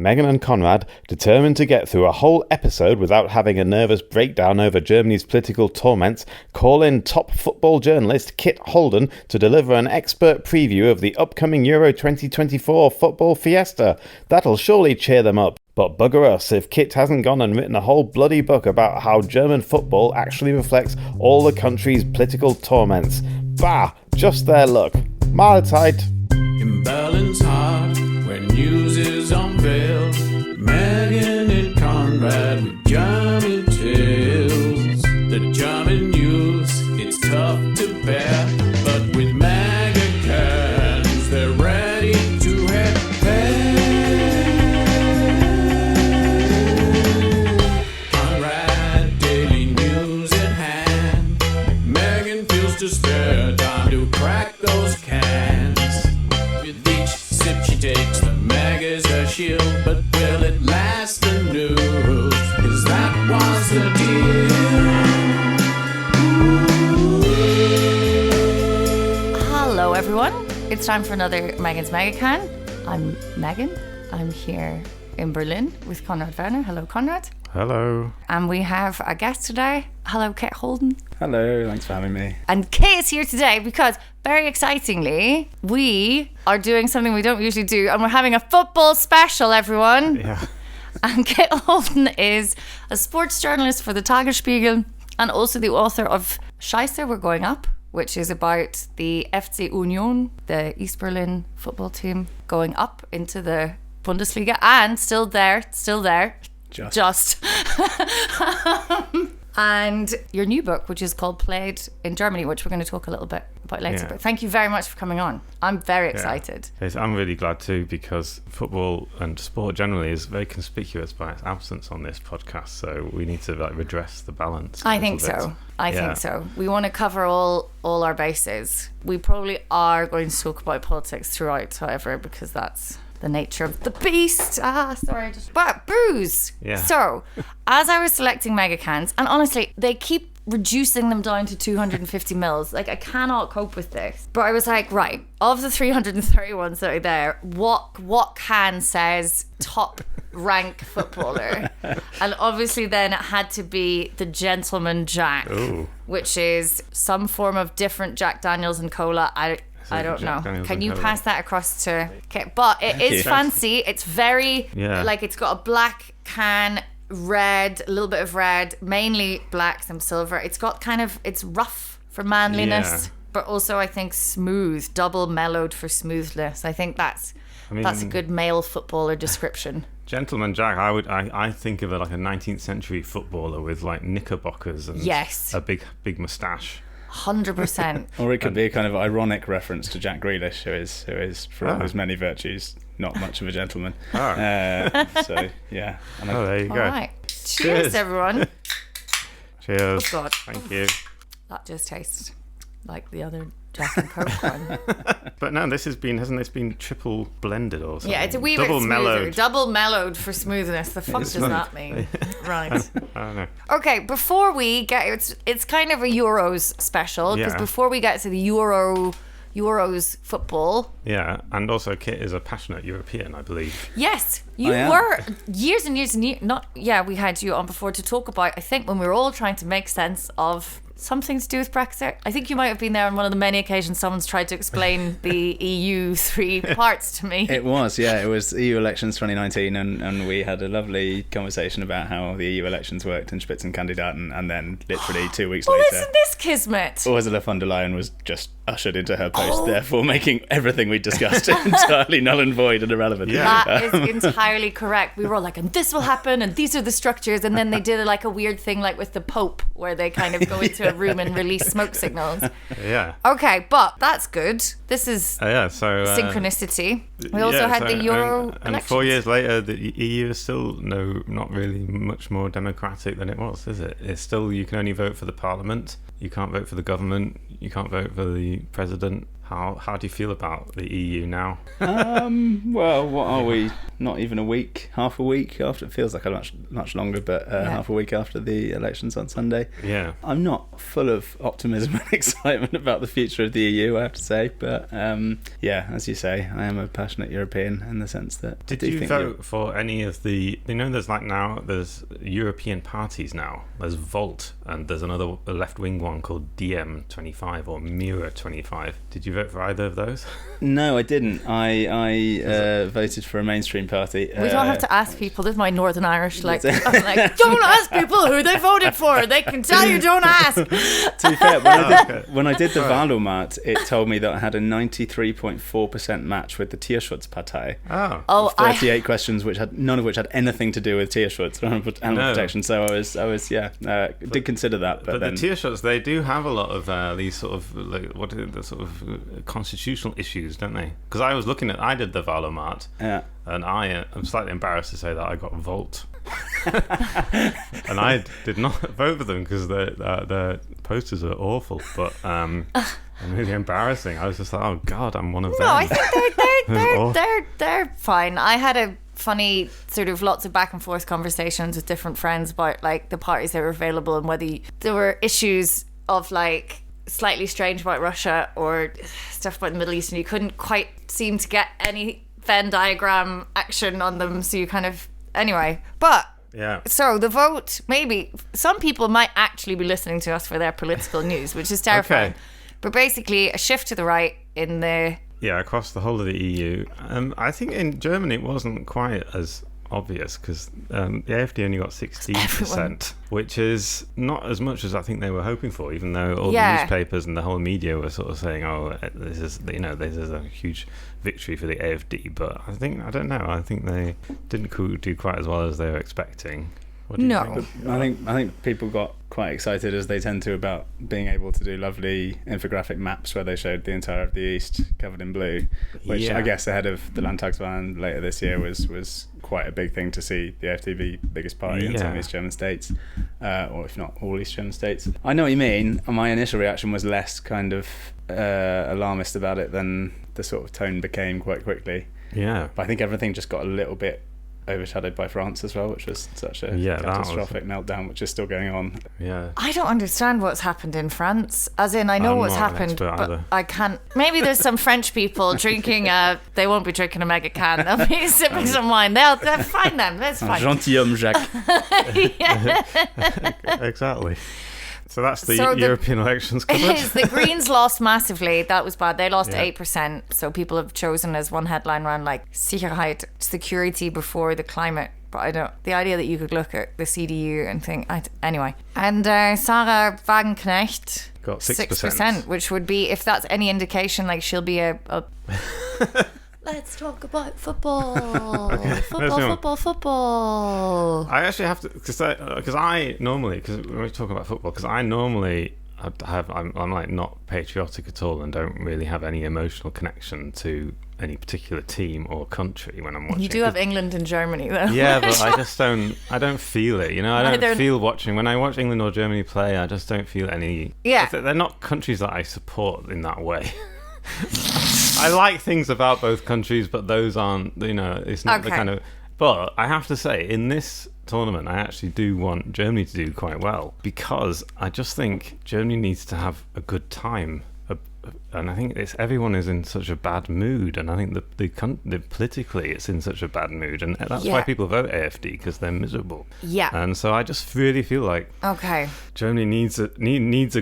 Megan and Konrad, determined to get through a whole episode without having a nervous breakdown over Germany's political torments, call in top football journalist Kit Holden to deliver an expert preview of the upcoming Euro 2024 football fiesta. That'll surely cheer them up. But bugger us if Kit hasn't gone and written a whole bloody book about how German football actually reflects all the country's political torments. Bah! Just their luck. Mahlzeit! In Berlin's heart, where news is unveiled, Megan and Konrad with German tales. The German news, it's tough to bear, but with Megacans, they're ready to head Konrad, daily news at hand. Megan feels to spare time to crack those cans. With each sip she takes, the Meg is her shield. But will it last anew? 'Cause that was the deal. Hello everyone, it's time for another Megan's Megacan. I'm Megan, I'm here in Berlin with Konrad Werner. Hello Konrad. Hello. And we have a guest today. Hello Kit Holden. Hello, thanks for having me. And Kit is here today because, very excitingly, we are doing something we don't usually do, and we're having a football special, everyone. Yeah. And Kit Holden is a sports journalist for the Tagesspiegel and also the author of Scheiße, We're Going Up, which is about the FC Union, the East Berlin football team, going up into the Bundesliga and still there. Just. And your new book, which is called Played in Germany, which we're going to talk a little bit about later. Yeah. But thank you very much for coming on. I'm very excited. Yes, I'm really glad too, because football and sport generally is very conspicuous by its absence on this podcast. So we need to redress the balance. I think so. I think so. We want to cover all our bases. We probably are going to talk about politics throughout, however, because that's the nature of the beast. But booze. Yeah. So, as I was selecting Megacans, and honestly, they keep reducing them down to 250 mils. Like, I cannot cope with this. But I was like, right, of the 330 ones that are there, what can says top rank footballer? And obviously then it had to be the Gentleman Jack. Ooh. Which is some form of different Jack Daniels and cola. I don't know. Can you pass that across to Kit? But it is fancy. It's very, it's got a black can, red, a little bit of red, mainly black, some silver. It's got it's rough for manliness, but also I think smooth, double mellowed for smoothness. I think that's a good male footballer description. Gentleman Jack, I think of it like a 19th century footballer with like knickerbockers and a big moustache. 100%. Or it could be a kind of ironic reference to Jack Grealish, who is for all his many virtues, not much of a gentleman. So yeah. There you go. All right. Cheers, everyone. Cheers. Oh God. Thank you. That just tastes like the other Jack and Coke one. But no, hasn't this been triple blended or something? Yeah, it's a wee bit smoother. Double mellowed for smoothness. The fuck does that mean? Right. I don't know. Okay, before we get it's kind of a Euros special, because before we get to the Euros football. Yeah, and also Kit is a passionate European, I believe. Yes, you were years and years. We had you on before to talk about, I think, when we were all trying to make sense of something to do with Brexit. I think you might have been there on one of the many occasions someone's tried to explain the EU three parts to me. It was EU elections 2019, and we had a lovely conversation about how the EU elections worked in Spitzenkandidaten, and then literally 2 weeks later, isn't this kismet? Ursula von der Leyen was just ushered into her post, therefore making everything we discussed entirely null and void and irrelevant. Yeah. That is entirely correct. We were all like, and this will happen, and these are the structures, and then they did a weird thing with the Pope, where they kind of go into a room and release smoke signals. Yeah. Okay, but that's good. This is synchronicity. We also had the Euro elections. And 4 years later, the EU is still not really much more democratic than it was, is it? It's still, you can only vote for the parliament. You can't vote for the government. You can't vote for the president. How do you feel about the EU now? Well, what are we? Not even a week, half a week after. It feels like a much longer, but half a week after the elections on Sunday. Yeah. I'm not full of optimism and excitement about the future of the EU, I have to say. But yeah, as you say, I am a passionate European in the sense that. Did you vote for any of the? There's European parties now. There's Volt, and there's another left-wing one called DM25 or Mirror 25. Did you vote for either of those? No, I didn't. I voted for a mainstream party. We don't have to ask people. This is my Northern Irish. I'm like, don't ask people who they voted for. They can tell you. Don't ask. To be fair, when I did the Wahlomat, it told me that I had a 93.4% match with the Tierschutzpartei. Oh. 38 questions, none of which had anything to do with Tierschutz, animal protection. So I was did consider that. But then the Tierschutz, they do have a lot of these sort of the sort of constitutional issues, don't they? Because I did the Wahlomat. Yeah. And I'm slightly embarrassed to say that I got Volt. And I did not vote for them because their posters are awful, but and really embarrassing. I was just like, oh God, I'm one of them. No, I think they're fine. I had a funny sort of lots of back and forth conversations with different friends about like the parties that were available and whether there were issues of like slightly strange about Russia or stuff about the Middle East, and you couldn't quite seem to get any Venn diagram action on them, so you kind of anyway. But yeah. So the vote, maybe some people might actually be listening to us for their political news, which is terrifying. Okay. But basically, a shift to the right in the across the whole of the EU. I think in Germany it wasn't quite as obvious because the AfD only got 16%, which is not as much as I think they were hoping for, even though all the newspapers and the whole media were sort of saying, oh, this is a huge victory for the AfD. But I don't know, I think they didn't do quite as well as they were expecting. What do you think? I think people got quite excited, as they tend to, about being able to do lovely infographic maps where they showed the entire of the East covered in blue, which I guess ahead of the Landtagswahl later this year was quite a big thing to see the AfD be the biggest party in some East German states, or if not all East German states. I know what you mean. My initial reaction was less kind of alarmist about it than the sort of tone became quite quickly. Yeah. But I think everything just got a little bit overshadowed by France as well, which was such a catastrophic meltdown, which is still going on. Yeah. I don't understand what's happened in France. As in, I know what's happened, but I can't. Maybe there's some French people drinking they won't be drinking a Megacan. They'll be sipping some wine. They'll find them. That's fine. Gentilhomme Jacques. Exactly. So that's the European elections covered. The Greens lost massively. That was bad. They lost 8%. So people have chosen as one headline around like Sicherheit, security before the climate. But the idea that you could look at the CDU and think, anyway. And Sarah Wagenknecht got 6%, which would be, if that's any indication, like she'll be a let's talk about football. Okay, Football. I actually have to, because when we talk about football, because I normally I'm like not patriotic at all and don't really have any emotional connection to any particular team or country when I'm watching. You do have England and Germany though. Yeah, but I don't feel it, I don't feel watching. When I watch England or Germany play, I just don't feel any. Yeah. They're not countries that I support in that way. I like things about both countries, but those aren't, it's not the kind of. But I have to say, in this tournament, I actually do want Germany to do quite well, because I just think Germany needs to have a good time. And I think everyone is in such a bad mood, and I think the politically it's in such a bad mood, and that's why people vote AfD, because they're miserable. Yeah. And so I just really feel like Germany needs a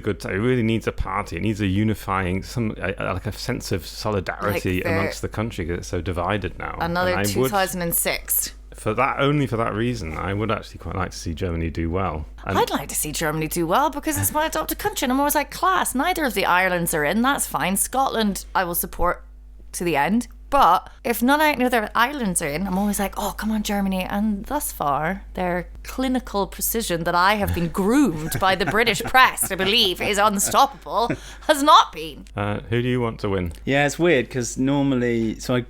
good time. It really needs a party. It needs a unifying, like a sense of solidarity amongst the country, because it's so divided now. Another 2006. Only for that reason, I would actually quite like to see Germany do well. I'd like to see Germany do well because it's my adopted country, and I'm always like, class, neither of the Irelands are in, that's fine. Scotland I will support to the end, but if none of the Irelands are in, I'm always like, oh, come on, Germany. And thus far, their clinical precision that I have been groomed by the British press to believe is unstoppable has not been. Who do you want to win? Yeah, it's weird because normally, so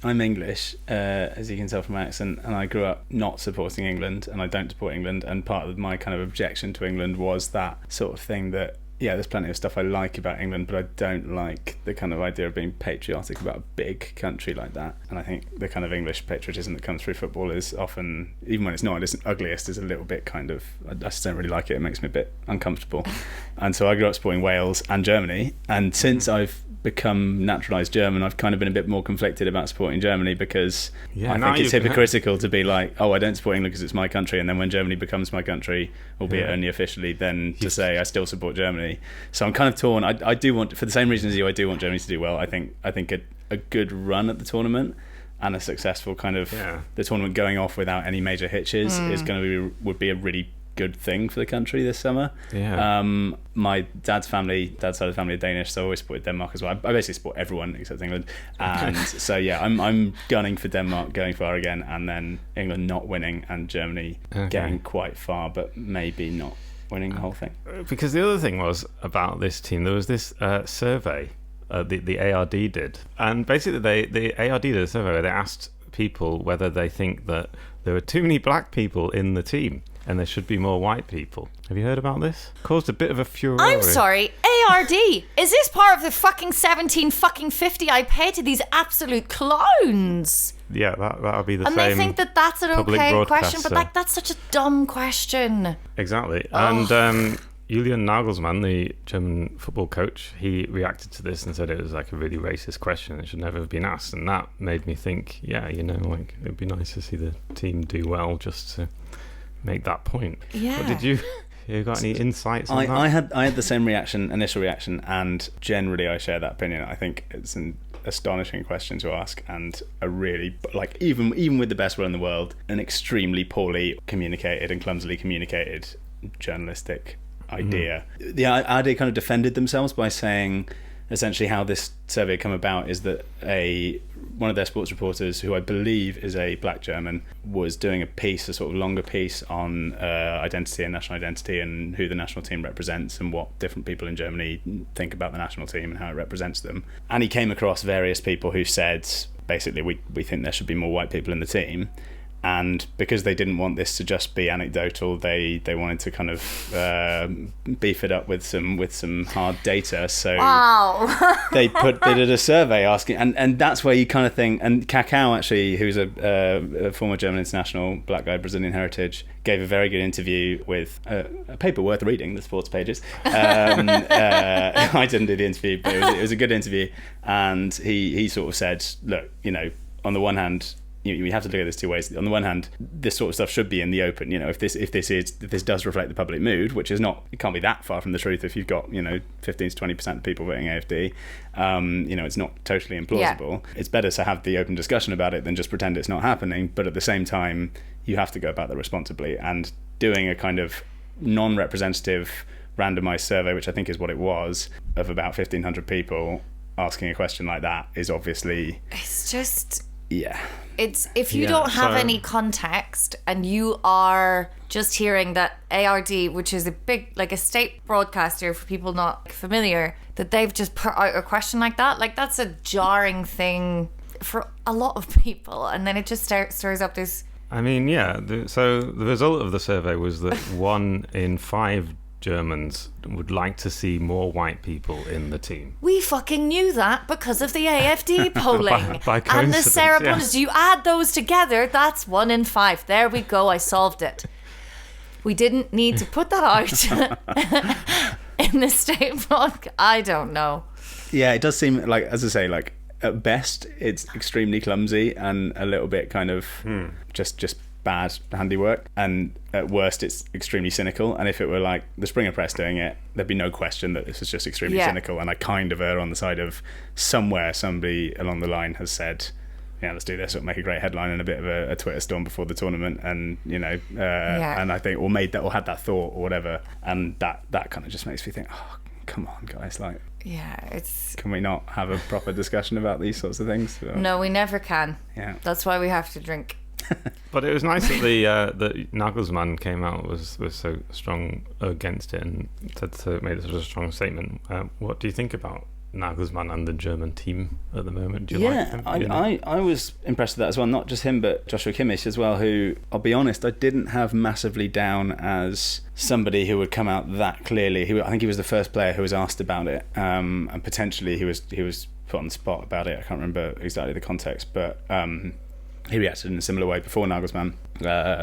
I'm English, as you can tell from my accent, and I grew up not supporting England, and I don't support England, and part of my kind of objection to England was that sort of thing that there's plenty of stuff I like about England, but I don't like the kind of idea of being patriotic about a big country like that. And I think the kind of English patriotism that comes through football is often, even when it's not its ugliest, is a little bit kind of, I just don't really like it. It makes me a bit uncomfortable. And so I grew up supporting Wales and Germany, and since I've become naturalised German, I've kind of been a bit more conflicted about supporting Germany, because I think it's hypocritical to be like, oh, I don't support England because it's my country, and then when Germany becomes my country, albeit only officially, then to say I still support Germany. So I'm kind of torn. I do want, for the same reason as you, I do want Germany to do well. I think a good run at the tournament and a successful kind of the tournament going off without any major hitches would be a really good thing for the country this summer. My dad's side of the family are Danish, so I always supported Denmark as well. I basically support everyone except England, and so I'm gunning for Denmark going far again, and then England not winning and Germany getting quite far but maybe not winning the whole thing. Because the other thing was about this team, there was this survey the ARD did, and basically the ARD did a survey where they asked people whether they think that there were too many black people in the team and there should be more white people. Have you heard about this? Caused a bit of a furore. I'm sorry, ARD, is this part of the fucking 17 I pay to these absolute clowns? Yeah, that'll be the same. And they think that that's an okay question, but like, that's such a dumb question. Exactly. And Julian Nagelsmann, the German football coach, he reacted to this and said it was like a really racist question. It should never have been asked. And that made me think, like, it'd be nice to see the team do well just to make that point. Yeah. But did you got any insights on that? I had the same initial reaction, and generally I share that opinion. I think it's an astonishing question to ask, and a really, like, even with the best will in the world, an extremely poorly communicated and clumsily communicated journalistic idea. The ARD kind of defended themselves by saying essentially how this survey had come about is that one of their sports reporters, who I believe is a black German, was doing a sort of longer piece on identity and national identity and who the national team represents and what different people in Germany think about the national team and how it represents them. And he came across various people who said, basically, we think there should be more white people in the team. And because they didn't want this to just be anecdotal, they wanted to kind of beef it up with some hard data. So they did a survey asking, and that's where you kind of think. And Kakao, actually, who's a former German international, black guy, Brazilian heritage, gave a very good interview with a paper worth reading, the Sports Pages. I didn't do the interview, but it was a good interview. And he sort of said, look, on the one hand, you have to look at this two ways. On the one hand, this sort of stuff should be in the open. If this does reflect the public mood, which is not, it can't be that far from the truth. If you've got 15 to 20% of people voting AfD, it's not totally implausible. Yeah. It's better to have the open discussion about it than just pretend it's not happening. But at the same time, you have to go about that responsibly. And doing a kind of non-representative randomized survey, which I think is what it was, of about 1,500 people asking a question like that is obviously, it's just, yeah. It's if you don't have any context and you are just hearing that ARD, which is a big, like, a state broadcaster for people not familiar, that they've just put out a question like that, like, that's a jarring thing for a lot of people. And then it just stirs up this. I mean, so the result of the survey was that 1 in 5 Germans would like to see more white people in the team. We fucking knew that because of the AfD polling by and the Sarah Bundles. You add those together, that's 1 in 5. There we go. I solved it. We didn't need to put that out in the state blog. I don't know. Yeah, it does seem like, as I say, like, at best it's extremely clumsy and a little bit kind of just bad handiwork, and at worst it's extremely cynical. And if it were like the Springer Press doing it, there'd be no question that this is just extremely cynical. And I kind of err on the side of somewhere somebody along the line has said, let's do this, it'll make a great headline and a bit of a Twitter storm before the tournament, and and I think, or made that, or had that thought or whatever, and that kind of just makes me think, oh, come on guys, like, can we not have a proper discussion about these sorts of things? No, we never can. That's why we have to drink. But it was nice that that Nagelsmann came out was so strong against it and made such a strong statement. What do you think about Nagelsmann and the German team at the moment? Do you like him? I was impressed with that as well. Not just him, but Joshua Kimmich as well, who, I'll be honest, I didn't have massively down as somebody who would come out that clearly. I think he was the first player who was asked about it, and potentially he was put on the spot about it. I can't remember exactly the context, but he reacted in a similar way before Nagelsmann,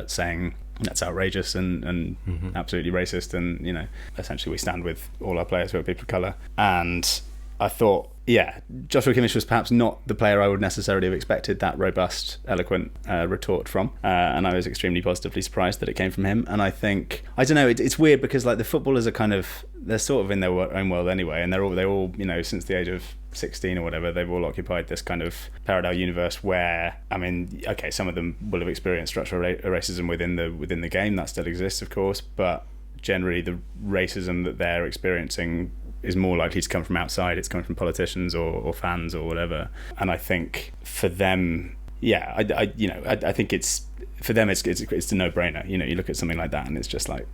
saying that's outrageous and absolutely racist, and essentially we stand with all our players who are people of colour. And I thought, Joshua Kimmich was perhaps not the player I would necessarily have expected that robust, eloquent retort from, and I was extremely positively surprised that it came from him. And I think, I don't know, it's weird because like the footballers are they're sort of in their own world anyway, and they're all since the age of 16 or whatever, they've all occupied this kind of parallel universe where, I mean, okay, some of them will have experienced structural racism within the game, that still exists of course, but generally the racism that they're experiencing is more likely to come from outside. It's coming from politicians or fans or whatever. And I think for them, I think it's for them it's a no-brainer. You look at something like that and it's just like,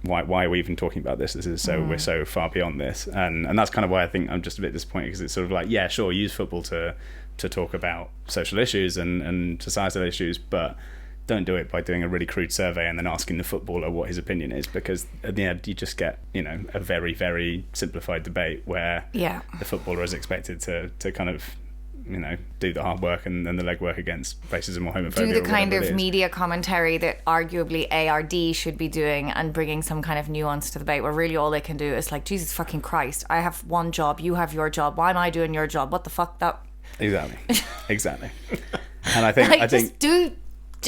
why are we even talking about this? This is we're so far beyond this, and that's kind of why I think I'm just a bit disappointed, because it's sort of like, sure, use football to talk about social issues and societal issues, but don't do it by doing a really crude survey and then asking the footballer what his opinion is, because at the end you just get a very, very simplified debate where the footballer is expected to kind of do the hard work and the legwork against racism or homophobia. Do the kind of media commentary that arguably ARD should be doing, and bringing some kind of nuance to the debate, where really all they can do is like, Jesus fucking Christ, I have one job, you have your job, why am I doing your job? What the fuck that... Exactly. And I think just do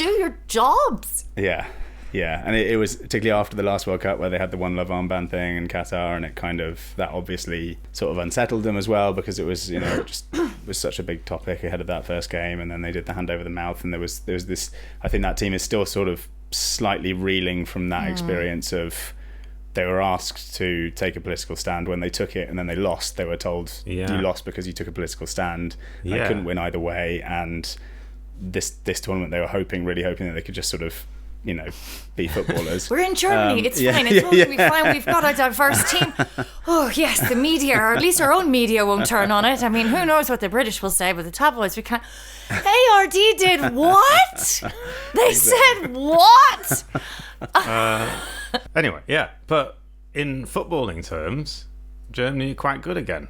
your jobs. Yeah, and it was particularly after the last World Cup where they had the One Love armband thing in Qatar, and it kind of, that obviously sort of unsettled them as well, because it was, just was such a big topic ahead of that first game, and then they did the hand over the mouth, and there was this, I think that team is still sort of slightly reeling from that experience of, they were asked to take a political stand. When they took it and then they lost, they were told, you lost because you took a political stand. They couldn't win either way, and this tournament they were really hoping that they could just sort of be footballers. We're in Germany, it's fine, it's all going to be fine, we've got a diverse team. Oh yes, the media, or at least our own media, won't turn on it. I mean, who knows what the British will say, but the tabloids, we can't. ARD did what? They said what? Anyway, but in footballing terms, Germany are quite good again,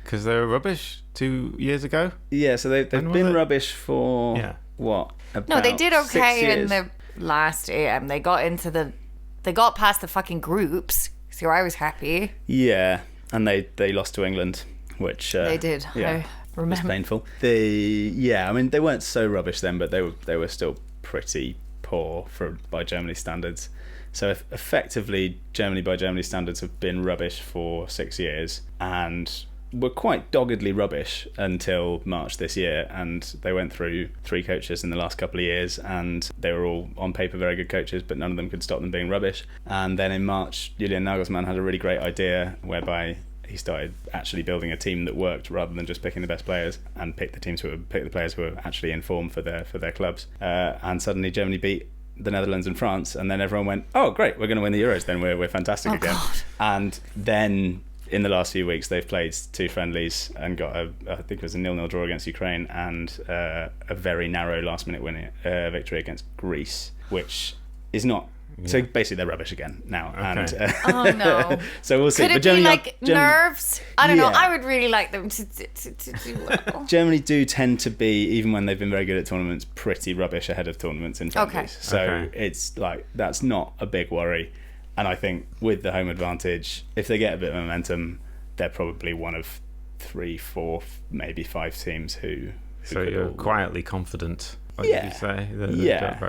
because they were rubbish 2 years ago. So they've been rubbish for what? No, they did okay in the last EM. They got past the fucking groups, so I was happy. And they lost to England, which they did. I remember. It was painful. I mean, they weren't so rubbish then, but they were still pretty poor by Germany standards. So effectively, Germany by Germany standards have been rubbish for 6 years, and were quite doggedly rubbish until March this year, and they went through 3 coaches in the last couple of years, and they were all on paper very good coaches, but none of them could stop them being rubbish. And then in March, Julian Nagelsmann had a really great idea whereby he started actually building a team that worked, rather than just picking the best players, and pick the players who were actually in form for their clubs. And suddenly Germany beat the Netherlands and France, and then everyone went, oh great, we're going to win the Euros, then we're fantastic again. God. And then in the last few weeks they've played 2 friendlies and got I think it was a 0-0 draw against Ukraine, and a very narrow last minute victory against Greece, which is not. So basically they're rubbish again now. Okay. And oh no. So we'll see. Could it be like nerves? I don't know. I would really like them to do well. Germany do tend to be, even when they've been very good at tournaments, pretty rubbish ahead of tournaments in friendlies. So it's like, that's not a big worry. And I think with the home advantage, if they get a bit of momentum, they're probably one of 3, 4, maybe 5 teams who so you're quietly confident, did you say?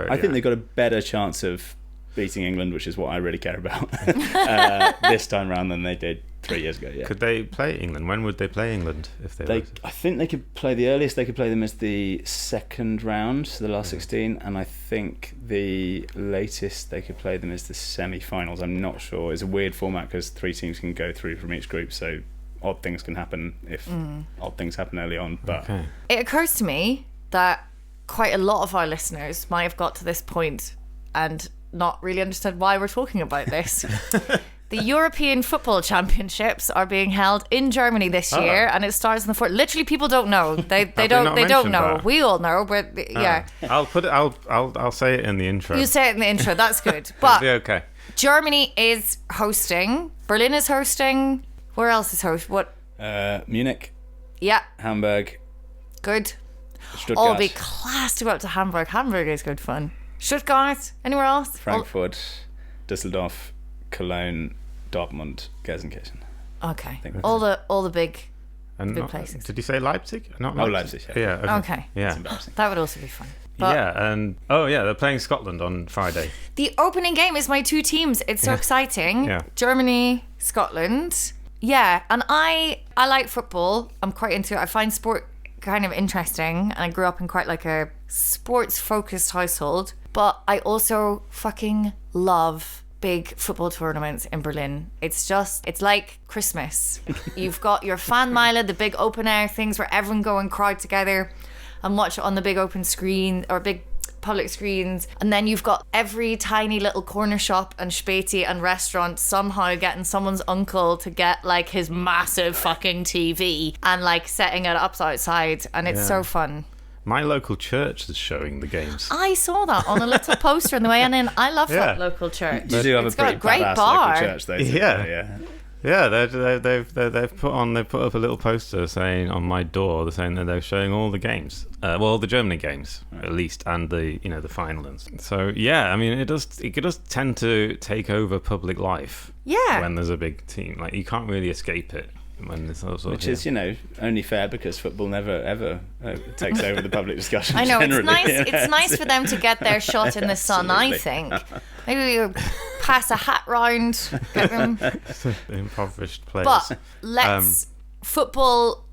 I think they've got a better chance of beating England, which is what I really care about, this time round than they did 3 years ago. Could they play England? When would they play England if they I think they could play, the earliest they could play them as the second round, so the last 16, and I think the latest they could play them is the semi-finals. I'm not sure. It's a weird format because 3 teams can go through from each group, so odd things can happen if odd things happen early on. But it occurs to me that quite a lot of our listeners might have got to this point and not really understood why we're talking about this. The European Football Championships are being held in Germany this year, and it starts in the 4th. Literally, people don't know. They don't know. That? We all know, but yeah. I'll say it in the intro. You say it in the intro. That's good. But It'll be okay. Germany is hosting. Berlin is hosting. Where else is host? What? Munich, Yeah, Hamburg, good. Stuttgart, Oh, it'll be class to go up to Hamburg. Hamburg is good fun. Stuttgart. Anywhere else? Frankfurt, Düsseldorf, Cologne, Dortmund, Gelsenkirchen. Okay. All the big places. Did you say Leipzig? Not Leipzig. Yeah. Okay. Yeah. It's embarrassing. That would also be fun. But Yeah, and they're playing Scotland on Friday. the opening game is my two teams. It's so exciting. Yeah. Germany, Scotland. Yeah, and I like football. I'm quite into it. I find sport kind of interesting, and I grew up in quite like a sports focused household. But I also fucking love big football tournaments in Berlin. It's like Christmas. You've got your fan Meile, the big open air things where everyone go and crowd together and watch it on the big open screen or big public screens, and then you've got every tiny little corner shop and späti and restaurant somehow getting someone's uncle to get like his massive fucking TV and like setting it up outside, and it's so fun. My local church is showing the games. I saw that on a little poster on the way in. I love that local church. You do have It's a got pretty a great badass bar. local church, though. Yeah. Yeah, they've put up a little poster saying on my door, they're saying that they're showing all the games, the Germany games at least, and the finals. So yeah, I mean it does tend to take over public life. Yeah. When there's a big team, like you can't really escape it when there's sort of Which is, only fair because football never ever takes over the public discussion. I know, generally. it's nice for them to get their shot in the sun, I think. Maybe you pass a hat round, get them. the impoverished players. But let's football.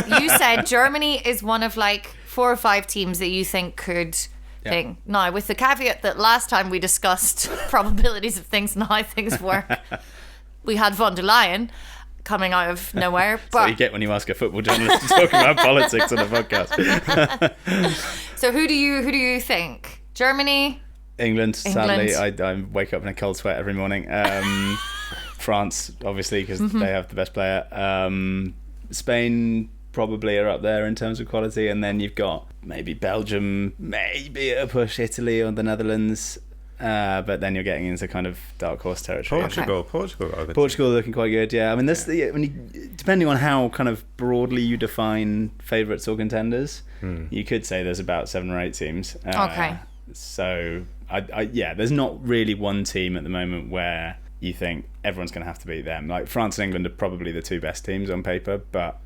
You said Germany is one of like 4 or 5 teams that you think could thing. Now, with the caveat that last time we discussed probabilities of things and how things work, we had von der Leyen coming out of nowhere. But So you get when you ask a football journalist to talk about politics on a podcast. So who do you think? Germany? England. Sadly, I wake up in a cold sweat every morning. France, obviously, because they have the best player. Spain probably are up there in terms of quality, and then you've got maybe Belgium, maybe a push Italy or the Netherlands. But then you're getting into kind of dark horse territory. Portugal looking quite good, yeah. I mean, depending on how kind of broadly you define favourites or contenders, you could say there's about 7 or 8 teams. Okay. So, there's not really one team at the moment where you think everyone's going to have to beat them. Like France and England are probably the 2 best teams on paper, but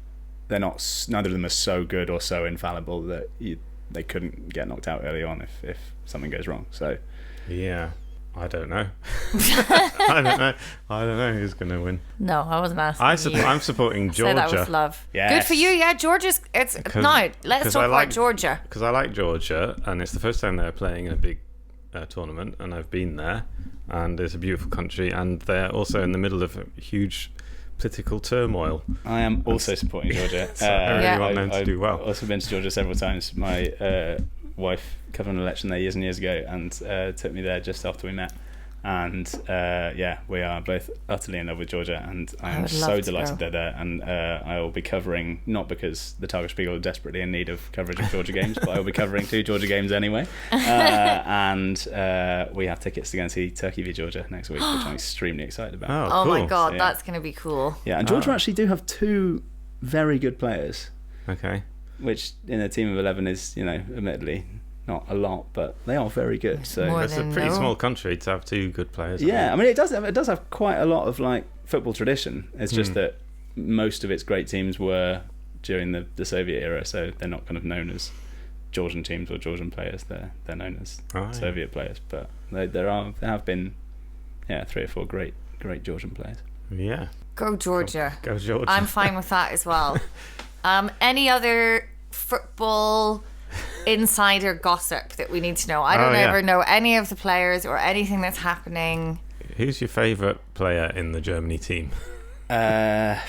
they're not. Neither of them are so good or so infallible that they couldn't get knocked out early on if something goes wrong. So. Yeah, I don't know. I don't know who's going to win. No, I wasn't asking you. I'm supporting Georgia. So that was love. Yes. Good for you. Yeah, Georgia's. Let's talk about Georgia. Because I like Georgia, and it's the first time they're playing in a big tournament, and I've been there, and it's a beautiful country, and they're also in the middle of a huge political turmoil. I am also supporting Georgia. So I really want them to do well. I've also been to Georgia several times. My wife covered an election there years and years ago, and took me there just after we met. And we are both utterly in love with Georgia, and I am so delighted they're there. And I will be covering, not because the Tagesspiegel are desperately in need of coverage of Georgia games, but I will be covering 2 Georgia games anyway. And we have tickets to go and see Turkey v Georgia next week, which I'm extremely excited about. Oh cool. my god, that's going to be cool. Yeah, and Georgia actually do have 2 very good players. Okay. Which in a team of 11 is, admittedly not a lot, but they are very good. So it's a pretty small country to have 2 good players. Yeah, I mean it does have quite a lot of like football tradition. It's just that most of its great teams were during the Soviet era, so they're not kind of known as Georgian teams or Georgian players. They're known as Soviet players. But there have been 3 or 4 great Georgian players. Yeah. Go Georgia. Go Georgia. I'm fine with that as well. Any other football insider gossip that we need to know? I don't ever know any of the players or anything that's happening. Who's your favourite player in the Germany team? Good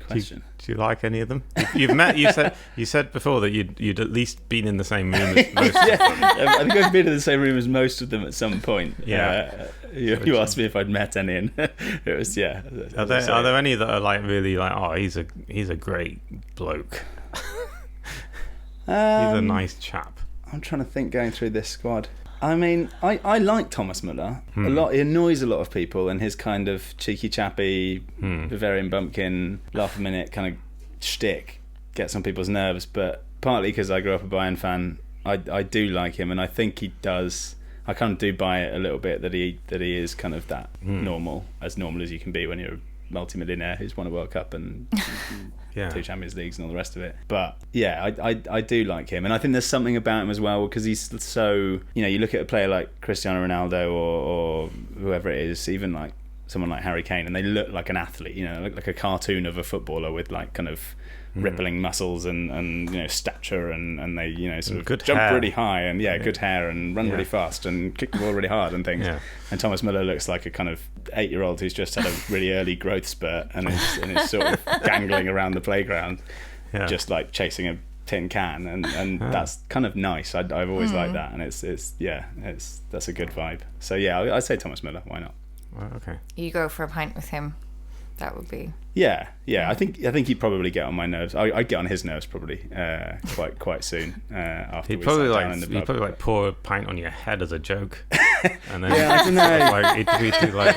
question. Do you like any of them? You've met. You said before that you'd at least been in the same room as most of them. I think I've been in the same room as most of them at some point. Yeah. You asked me if I'd met any, and it was Are there any that are like really like, oh, he's a great bloke. He's a nice chap. I'm trying to think going through this squad. I mean, I like Thomas Müller a lot. He annoys a lot of people, and his kind of cheeky chappy Bavarian bumpkin laugh a minute kind of shtick gets on people's nerves. But partly because I grew up a Bayern fan, I do like him, and I think he does. I kind of do buy it a little bit that he is kind of that normal as you can be when you're a multi-millionaire who's won a World Cup and 2 Champions Leagues and all the rest of it. But yeah, I do like him, and I think there's something about him as well because he's so, you look at a player like Cristiano Ronaldo or whoever it is, even like someone like Harry Kane, and they look like an athlete, look like a cartoon of a footballer with like kind of rippling muscles and stature, and they sort of jump really high and good hair and run really fast and kick the ball really hard and things. And Thomas Müller looks like a kind of 8-year-old who's just had a really early growth spurt and is sort of gangling around the playground, just like chasing a tin can, and that's kind of nice. I've always liked that, and it's that's a good vibe. So I'd say Thomas Müller. Why not? Okay. You go for a pint with him. That would be. Yeah. I think he'd probably get on my nerves. I'd get on his nerves probably quite soon after he'd we probably sat down in the pub. he'd probably like pour a pint on your head as a joke, and then I don't know. Like he'd like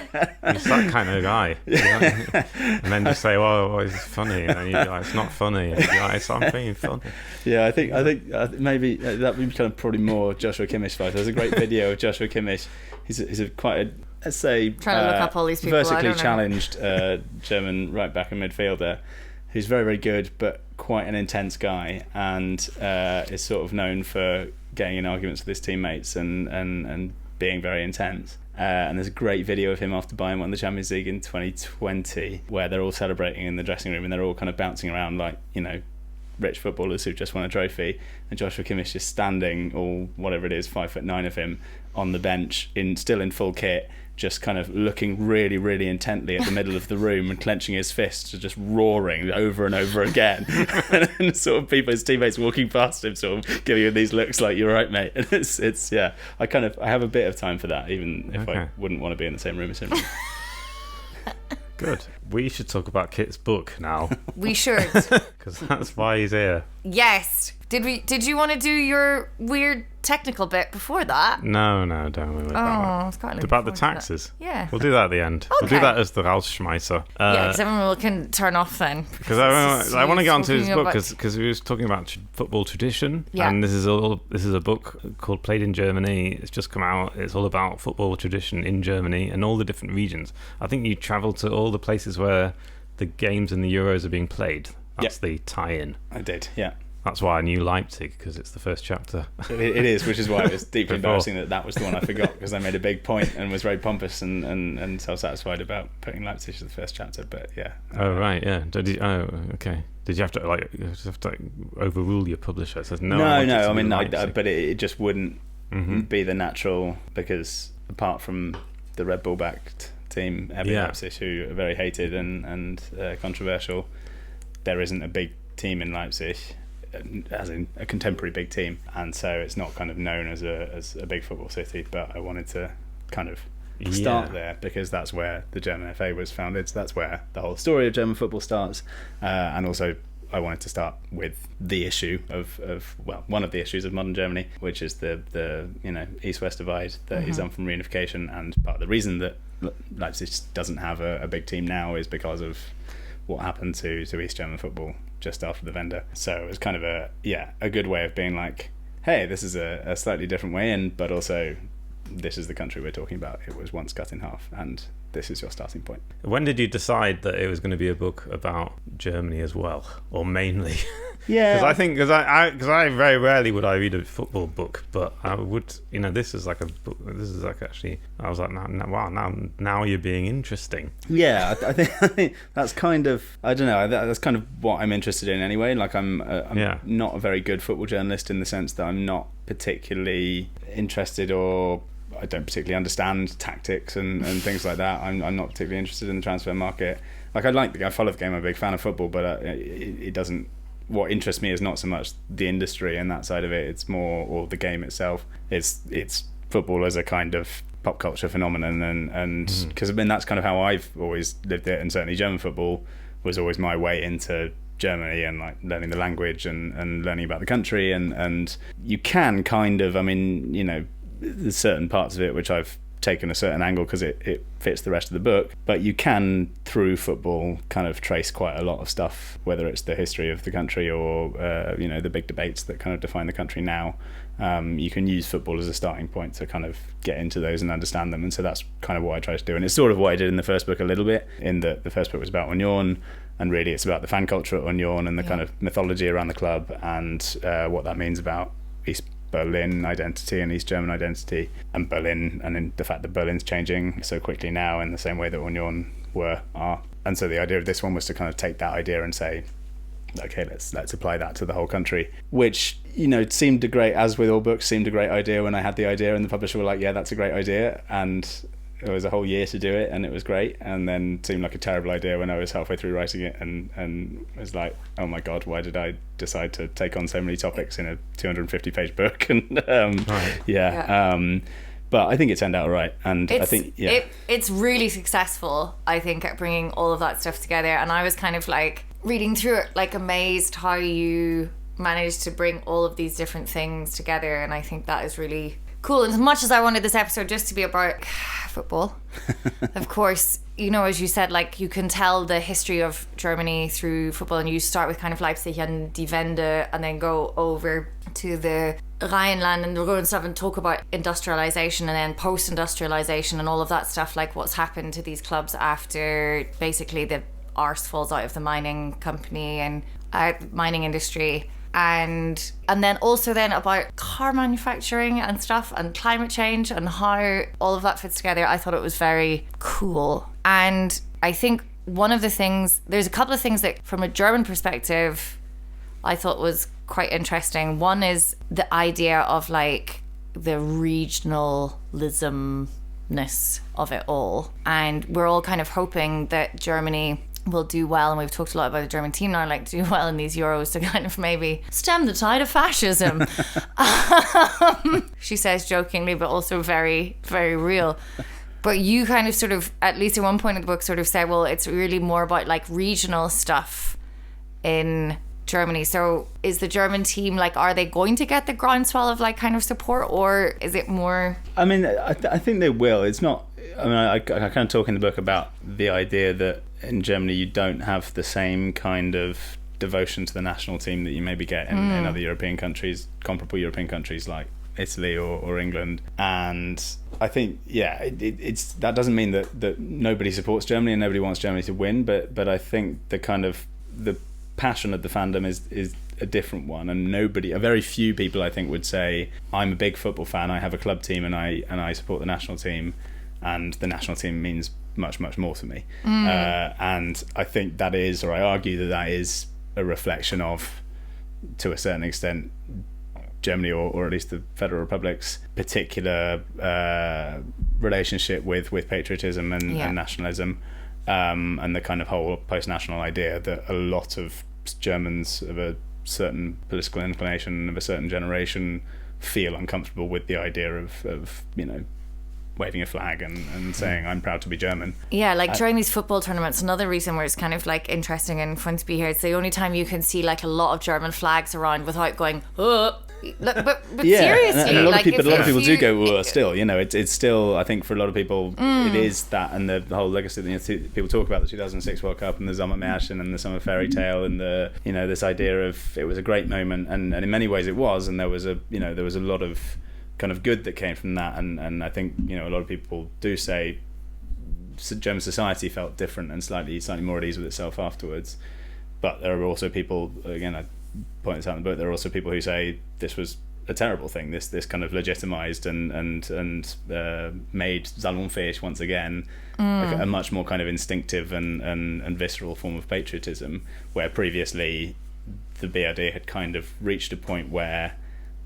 he's that kind of guy, and then just say, "Well, it's funny," and then you'd be like, "It's not funny," and you'd be like, "It's not being funny." Yeah, I think maybe that would be kind of probably more Joshua Kimmich fight. There's a great video of Joshua Kimmich. He's quite a, let's say, trying to look up all these people. Vertically challenged German right back and midfielder who's very, very good, but quite an intense guy, and is sort of known for getting in arguments with his teammates and being very intense. And there's a great video of him after Bayern won the Champions League in 2020 where they're all celebrating in the dressing room and they're all kind of bouncing around like, rich footballers who've just won a trophy, and Joshua Kimmich is standing, or whatever it is, 5'9" of him, on the bench, still in full kit, just kind of looking really, really intently at the middle of the room and clenching his fists, just roaring over and over again. And sort of his teammates walking past him, sort of giving him these looks like, "You're right, mate." And it's I have a bit of time for that, even if I wouldn't want to be in the same room as him. Good. We should talk about Kit's book now. We should. Because that's why he's here. Yes. Did you want to do your weird technical bit before that? No, don't worry about I was quite looking about the forward to taxes. that. Yeah. We'll do that at the end. We'll do that as the Rausschmeißer. Because everyone can turn off then. Because I want to get onto his book because we was talking about football tradition, and this is a book called Played in Germany. It's just come out. It's all about football tradition in Germany and all the different regions. I think you travelled to all the places where the games and the Euros are being played. That's the tie-in. I did, yeah. That's why I knew Leipzig, because it's the first chapter. It is, which is why it was deeply embarrassing that was the one I forgot, because I made a big point and was very pompous and self-satisfied about putting Leipzig as the first chapter. But yeah. Oh right, yeah. Okay. Did you have to overrule your publisher? It says no. I mean, but it just wouldn't be the natural, because apart from the Red Bull backed team, Leipzig, who are very hated and controversial, there isn't a big team in Leipzig, as in a contemporary big team, and so it's not kind of known as a big football city. But I wanted to kind of start there, because that's where the German FA was founded, so that's where the whole story of German football starts, and also I wanted to start with the issue of one of the issues of modern Germany, which is the East-West divide that is on from reunification, and part of the reason that Leipzig doesn't have a big team now is because of what happened to East German football just after the Wende. So it was kind of a good way of being like, hey, this is a slightly different way in, but also this is the country we're talking about. It was once cut in half, and this is your starting point. When did you decide that it was going to be a book about Germany as well, or mainly? Yeah, because I very rarely would I read a football book, but I would. This is like a book. This is like actually. I was like, now you're being interesting. Yeah, I think that's kind of, I don't know. That's kind of what I'm interested in anyway. Like I'm not a very good football journalist in the sense that I'm not particularly interested, or I don't particularly understand tactics and things like that. I'm not particularly interested in the transfer market. Like I follow the game. I'm a big fan of football, but it doesn't. What interests me is not so much the industry and that side of it. It's more, or the game itself. It's football as a kind of pop culture phenomenon, and because I mean that's kind of how I've always lived it, and certainly German football was always my way into Germany and like learning the language and learning about the country, and you can kind of, I mean, you know, there's certain parts of it which I've taken a certain angle because it fits the rest of the book, but you can through football kind of trace quite a lot of stuff, whether it's the history of the country or you know, the big debates that kind of define the country now. You can use football as a starting point to kind of get into those and understand them, and so that's kind of what I try to do, and it's sort of what I did in the first book a little bit, in that the first book was about Union, and really it's about the fan culture at Union and the kind of mythology around the club, and what that means about East Berlin identity and East German identity, and Berlin, and in the fact that Berlin's changing so quickly now in the same way that Union are. And so the idea of this one was to kind of take that idea and say, okay, let's apply that to the whole country, which, you know, seemed a great, as with all books, seemed a great idea when I had the idea, and the publisher were like, yeah, that's a great idea, and it was a whole year to do it, and it was great, and then seemed like a terrible idea when I was halfway through writing it, and was like, oh my god, why did I decide to take on so many topics in a 250-page book? And but I think it turned out all right, and I think it's really successful, I think, at bringing all of that stuff together. And I was kind of like reading through it, like amazed how you managed to bring all of these different things together, and I think that is really cool. And as much as I wanted this episode just to be about football, of course, you know, as you said, like you can tell the history of Germany through football, and you start with kind of Leipzig and Die Wende, and then go over to the Rhineland and go and stuff and talk about industrialization and then post-industrialization and all of that stuff, like what's happened to these clubs after basically the arse falls out of the mining company and mining industry. And then also then about car manufacturing and stuff and climate change and how all of that fits together. I thought it was very cool. And I think one of the things, there's a couple of things that from a German perspective I thought was quite interesting. One is the idea of like the regionalismness of it all. And we're all kind of hoping that Germany will do well, and we've talked a lot about the German team now, like do well in these Euros to kind of maybe stem the tide of fascism. She says jokingly, but also very, very real. But you kind of sort of, at least at one point in the book, sort of said, well, it's really more about like regional stuff in Germany. So is the German team, like, are they going to get the groundswell of like kind of support, or is it more? I mean, I think they will. It's not, I mean, I kind of talk in the book about the idea that in Germany you don't have the same kind of devotion to the national team that you maybe get in other European countries, comparable European countries like Italy or England. And I think, yeah, it's that doesn't mean that nobody supports Germany and nobody wants Germany to win, but I think the kind of the passion of the fandom is a different one, and a very few people I think would say, I'm a big football fan, I have a club team, and I support the national team, and the national team means much, much more to me. And I think that is, or I argue that is a reflection of, to a certain extent, Germany or at least the Federal Republic's particular relationship with patriotism and nationalism, and the kind of whole post-national idea that a lot of Germans of a certain political inclination of a certain generation feel uncomfortable with the idea of you know, waving a flag and saying, I'm proud to be German. Yeah, like during these football tournaments, another reason where it's kind of like interesting and fun to be here, it's the only time you can see like a lot of German flags around without going, oh. Look, but yeah, seriously, and a lot of people do go still. You know, it's still, I think for a lot of people it is that, and the whole legacy. You know, people talk about the 2006 World Cup and the Sommermärchen and the Summer Fairy Tale and the, you know, this idea of it was a great moment, and in many ways it was, and there was a lot of kind of good that came from that, and I think, you know, a lot of people do say German society felt different and slightly more at ease with itself afterwards. But there are also people, again, I point this out in the book, there are also people who say this was a terrible thing, this kind of legitimized and made salonfähig once again like a much more kind of instinctive and visceral form of patriotism, where previously the BRD had kind of reached a point where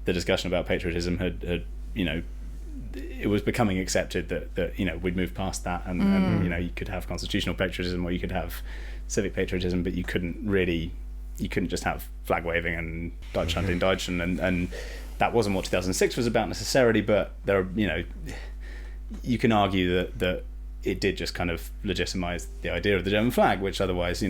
the discussion about patriotism had you know, it was becoming accepted that you know, we'd moved past that, and you know, you could have constitutional patriotism or you could have civic patriotism, but you couldn't just have flag waving and Deutschland in Deutschland, and that wasn't what 2006 was about necessarily, but there are, you know, you can argue that it did just kind of legitimize the idea of the German flag, which otherwise,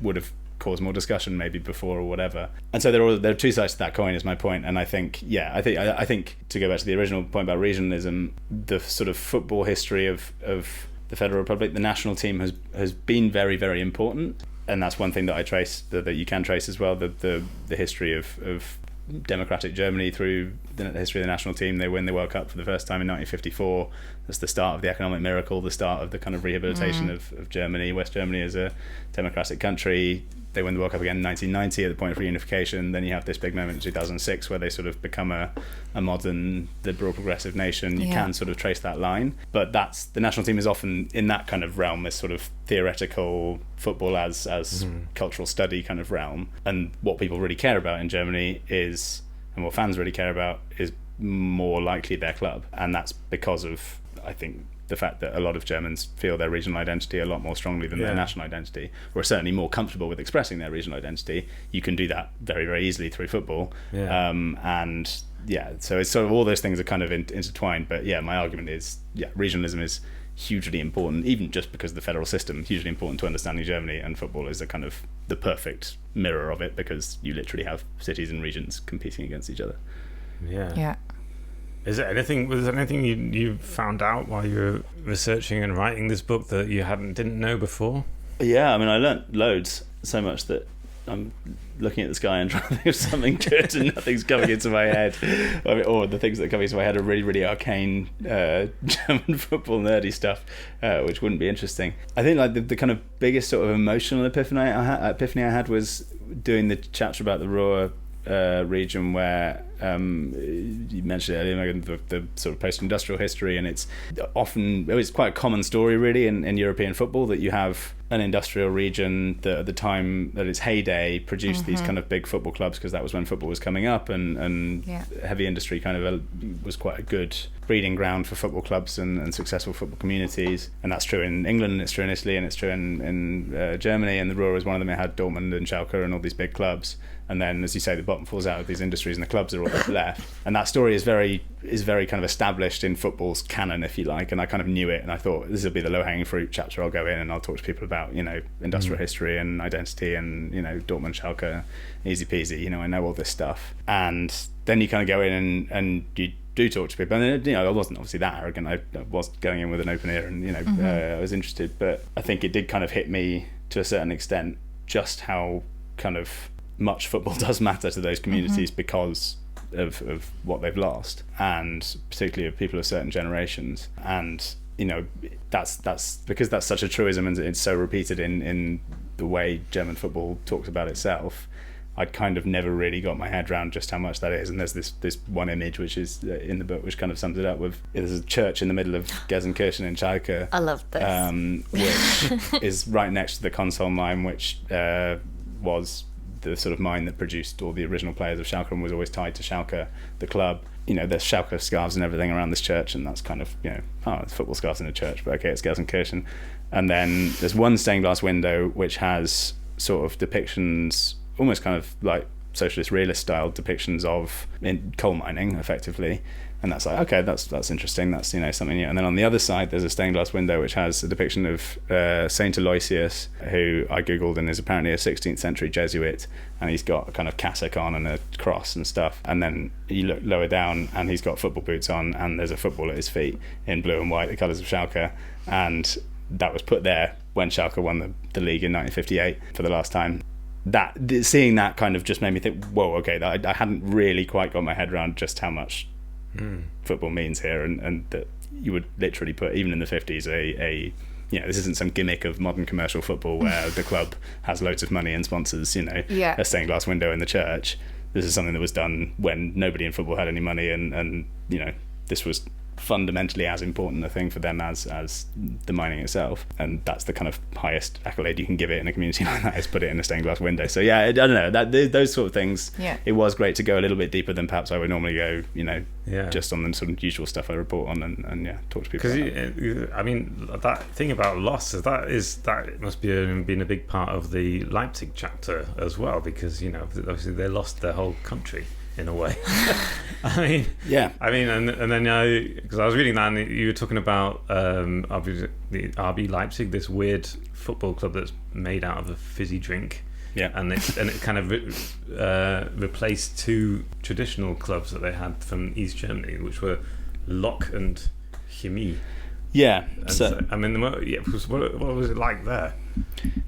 would have caused more discussion maybe before or whatever. And so there are two sides to that coin, is my point. And I think to go back to the original point about regionalism, the sort of football history of the Federal Republic, the national team has been very, very important. And that's one thing that I trace, that you can trace as well, the history of democratic Germany through the history of the national team. They win the World Cup for the first time in 1954. That's the start of the economic miracle, the start of the kind of rehabilitation of Germany. West Germany as a democratic country. They win the World Cup again in 1990 at the point of reunification. Then you have this big moment in 2006 where they sort of become a modern, liberal, progressive nation. You can sort of trace that line. But the national team is often in that kind of realm, this sort of theoretical football as cultural study kind of realm. And what people really care about in Germany is, and what fans really care about, is more likely their club. And that's because of, I think, the fact that a lot of Germans feel their regional identity a lot more strongly than their national identity, or are certainly more comfortable with expressing their regional identity. You can do that very, very easily through football. So it's sort of all those things are kind of intertwined. But my argument is, regionalism is hugely important, even just because of the federal system, hugely important to understanding Germany, and football is a kind of the perfect mirror of it, because you literally have cities and regions competing against each other. Yeah. Was there anything you found out while you were researching and writing this book that you didn't know before? Yeah, I mean, I learnt loads, so much that I'm looking at the sky and trying to think of something good, and nothing's coming into my head. Or the things that are coming into my head are really, really arcane German football nerdy stuff, which wouldn't be interesting. I think like the kind of biggest sort of emotional epiphany I had was doing the chapter about the Ruhr region, where you mentioned it earlier, the sort of post-industrial history, and it's quite a common story really in European football, that you have an industrial region that at the time that its heyday produced these kind of big football clubs, because that was when football was coming up, and heavy industry kind of was quite a good breeding ground for football clubs and successful football communities. And that's true in England, and it's true in Italy, and it's true in Germany, and the Ruhr was one of them. It had Dortmund and Schalke and all these big clubs. And then, as you say, the bottom falls out of these industries, and the clubs are all that's left. And that story is very kind of established in football's canon, if you like. And I kind of knew it, and I thought, this will be the low-hanging fruit chapter. I'll go in and I'll talk to people about, industrial history and identity, and Dortmund, Schalke, easy peasy. I know all this stuff. And then you kind of go in and you do talk to people. And I wasn't obviously that arrogant. I was going in with an open ear, and I was interested. But I think it did kind of hit me to a certain extent just how kind of much football does matter to those communities because of what they've lost, and particularly of people of certain generations. And that's because that's such a truism, and it's so repeated in the way German football talks about itself. I'd kind of never really got my head around just how much that is. And there's this one image which is in the book which kind of sums it up with, there's a church in the middle of Gelsenkirchen in Schalke. I love this. Which is right next to the Consol mine, which was the sort of mine that produced all the original players of Schalke and was always tied to Schalke, the club. There's Schalke scarves and everything around this church, and that's kind of, it's football scarves in a church, but okay, it's Gelsenkirchen. And then there's one stained glass window which has sort of depictions, almost kind of like socialist realist style depictions of in coal mining, effectively. And that's like, okay, that's interesting. That's something new. And then on the other side, there's a stained glass window which has a depiction of Saint Aloysius, who I googled, and is apparently a 16th century Jesuit, and he's got a kind of cassock on and a cross and stuff. And then you look lower down, and he's got football boots on, and there's a football at his feet in blue and white, the colours of Schalke. And that was put there when Schalke won the league in 1958 for the last time. Seeing that kind of just made me think, whoa, okay, I hadn't really quite got my head around just how much football means here, and that you would literally put, even in the 50s, this isn't some gimmick of modern commercial football where the club has loads of money and sponsors a stained glass window in the church. This is something that was done when nobody in football had any money, and this was fundamentally as important a thing for them as the mining itself. And that's the kind of highest accolade you can give it in a community like that, is put it in a stained glass window. So I don't know, those sort of things, it was great to go a little bit deeper than perhaps I would normally go, just on the sort of usual stuff I report on, and talk to people about. Because I mean, that thing about loss, that must be been a big part of the Leipzig chapter as well, because obviously they lost their whole country in a way. I mean, Yeah. I mean, and then because I was reading that, and you were talking about the RB Leipzig, this weird football club that's made out of a fizzy drink. Yeah. And it kind of replaced two traditional clubs that they had from East Germany, which were Lok and Chemie. Yeah. And So I mean, what was it like there?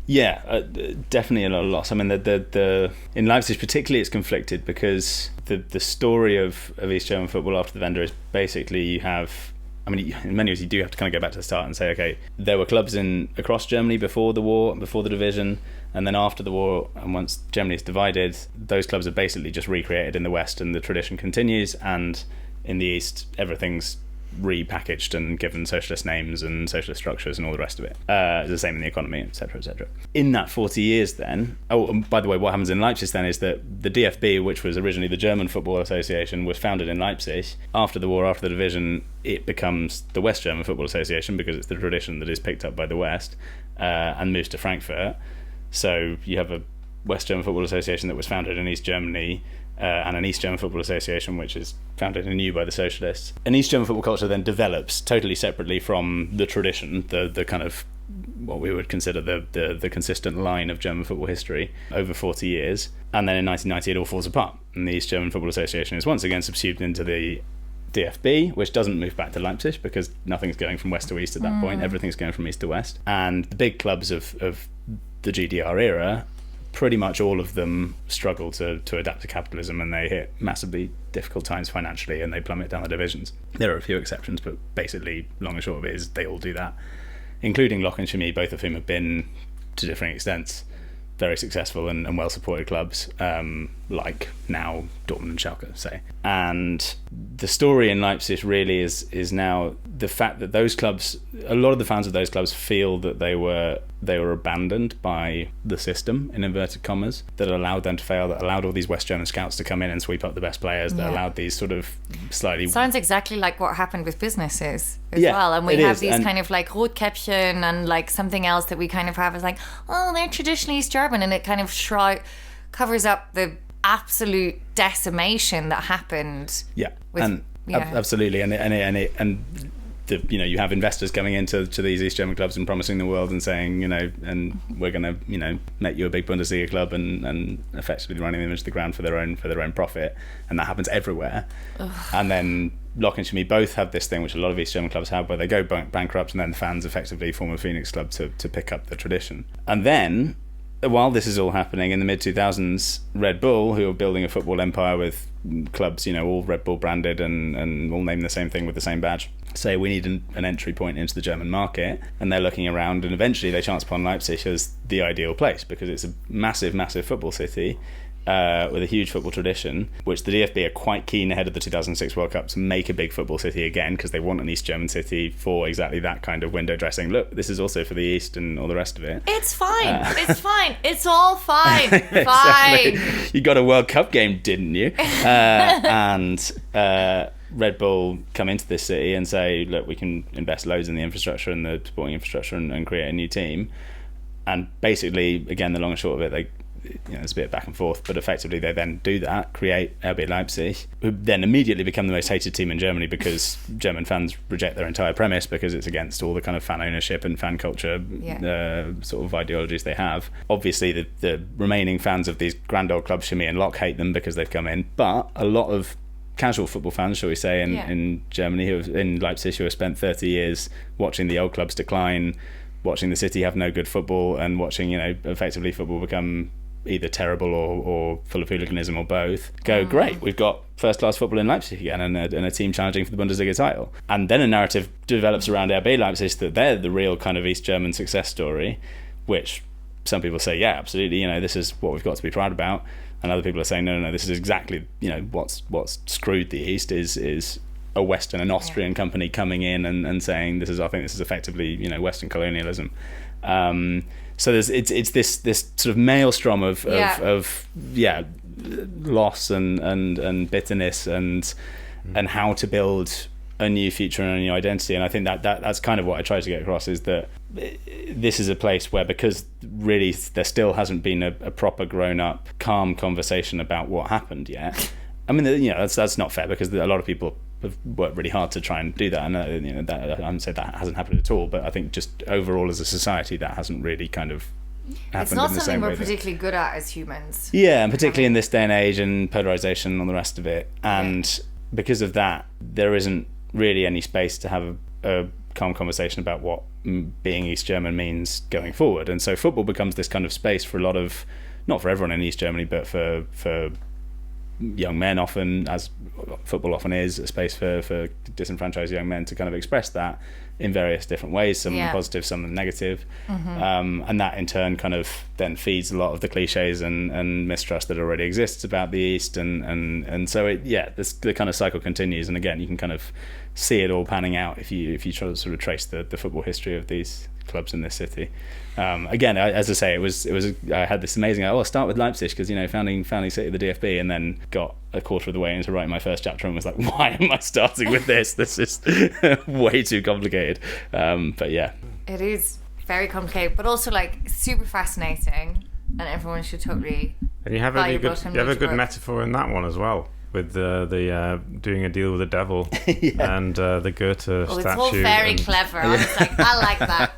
yeah, definitely a lot of loss. I mean, the in Leipzig particularly, it's conflicted because the story of East German football after the Wende is basically you have. I mean, in many ways, you do have to kind of go back to the start and say, okay, there were clubs across Germany before the war, before the division, and then after the war, and once Germany is divided, those clubs are basically just recreated in the West, and the tradition continues, and in the East, everything's repackaged and given socialist names and socialist structures and all the rest of it. It's the same in the economy, etc., etc. In that 40 years then, and by the way, what happens in Leipzig then is that the DFB, which was originally the German Football Association, was founded in Leipzig. After the war, after the division, it becomes the West German Football Association because it's the tradition that is picked up by the West, and moves to Frankfurt. So you have a West German Football Association that was founded in East Germany, and an East German Football Association which is founded anew by the socialists. An East German football culture then develops totally separately from the tradition, the kind of what we would consider the consistent line of German football history over 40 years. And then in 1990 it all falls apart, and the East German Football Association is once again subsumed into the DFB, which doesn't move back to Leipzig because nothing's going from west to east at that point. Everything's going from east to west. And the big clubs of the GDR era, pretty much all of them struggle to adapt to capitalism, and they hit massively difficult times financially, and they plummet down the divisions. There are a few exceptions, but basically, long and short of it is they all do that, including Lok and Chemie, both of whom have been, to differing extents, very successful and well-supported clubs, like now Dortmund and Schalke, say. And the story in Leipzig really is now the fact that those clubs, a lot of the fans of those clubs feel that they were abandoned by the system, in inverted commas, that allowed them to fail, that allowed all these West German scouts to come in and sweep up the best players, that allowed these sort of slightly... Sounds exactly like what happened with businesses as Yeah, well. And we it have is, these and- kind of like Rotkäppchen and like something else that we kind of have as like, oh, they're traditionally East German, and it kind of covers up the absolute decimation that happened. Yeah, with- and yeah. absolutely, and the, you have investors coming into these East German clubs and promising the world and saying, and we're going to, make you a big Bundesliga club, and effectively running them into the ground for their own profit, and that happens everywhere. Ugh. And then Lok and Chemie both have this thing, which a lot of East German clubs have, where they go bankrupt, and then the fans effectively form a Phoenix club to pick up the tradition. And then, while this is all happening in the mid-2000s, Red Bull, who are building a football empire with clubs, all Red Bull branded and all named the same thing with the same badge, say we need an entry point into the German market, and they're looking around, and eventually they chance upon Leipzig as the ideal place because it's a massive football city with a huge football tradition, which the DFB are quite keen ahead of the 2006 World Cup to make a big football city again, because they want an East German city for exactly that kind of window dressing. Look, this is also for the East and all the rest of it. It's fine. It's fine. It's all fine. Exactly. Fine. You got a World Cup game, didn't you? And Red Bull come into this city and say, look, we can invest loads in the infrastructure and the sporting infrastructure and create a new team. And basically, again, the long and short of it, it's a bit back and forth, but effectively they then do that, create RB Leipzig, who then immediately become the most hated team in Germany because German fans reject their entire premise because it's against all the kind of fan ownership and fan culture sort of ideologies they have. Obviously, the remaining fans of these grand old clubs, Chemie and Lok, hate them because they've come in, but a lot of casual football fans, shall we say, in Germany, in Leipzig, who have spent 30 years watching the old clubs decline, watching the city have no good football, and watching, effectively football become either terrible or full of hooliganism or both, go, great, we've got first-class football in Leipzig again, and a team challenging for the Bundesliga title. And then a narrative develops around RB Leipzig that they're the real kind of East German success story, which some people say, yeah, absolutely, this is what we've got to be proud about. And other people are saying, no, this is exactly, what's screwed the East is a Western, an Austrian company coming in and saying, I think this is effectively, Western colonialism. So it's this sort of maelstrom of loss and bitterness and how to build a new future and a new identity. And I think that's kind of what I try to get across, is that this is a place where, because really there still hasn't been a proper grown-up calm conversation about what happened yet, I mean, that's not fair, because a lot of people have worked really hard to try and do that, and I'm saying that hasn't happened at all. But I think just overall as a society, that hasn't really kind of happened. It's not in the something same we're way particularly good at as humans. Yeah, and particularly in this day and age, and polarization and all the rest of it. And because of that, there isn't really any space to have a calm conversation about what being East German means going forward. And so football becomes this kind of space for a lot of, not for everyone in East Germany, but for young men often, as football often is, a space for disenfranchised young men to kind of express that in various different ways, some positive, some negative. And that in turn kind of then feeds a lot of the cliches and mistrust that already exists about the East, and so the kind of cycle continues. And again, you can kind of see it all panning out if you try to sort of trace the football history of these clubs in this city. Again, as I say, it was I had this amazing, I'll start with Leipzig because founding city of the DFB, and then got a quarter of the way into writing my first chapter and was like, why am I starting with this is way too complicated. But yeah, it is very complicated, but also like super fascinating, and everyone should totally. And you have a good metaphor in that one as well, with the doing a deal with the devil and the Goethe statue. It's all very clever. I was like, I like that.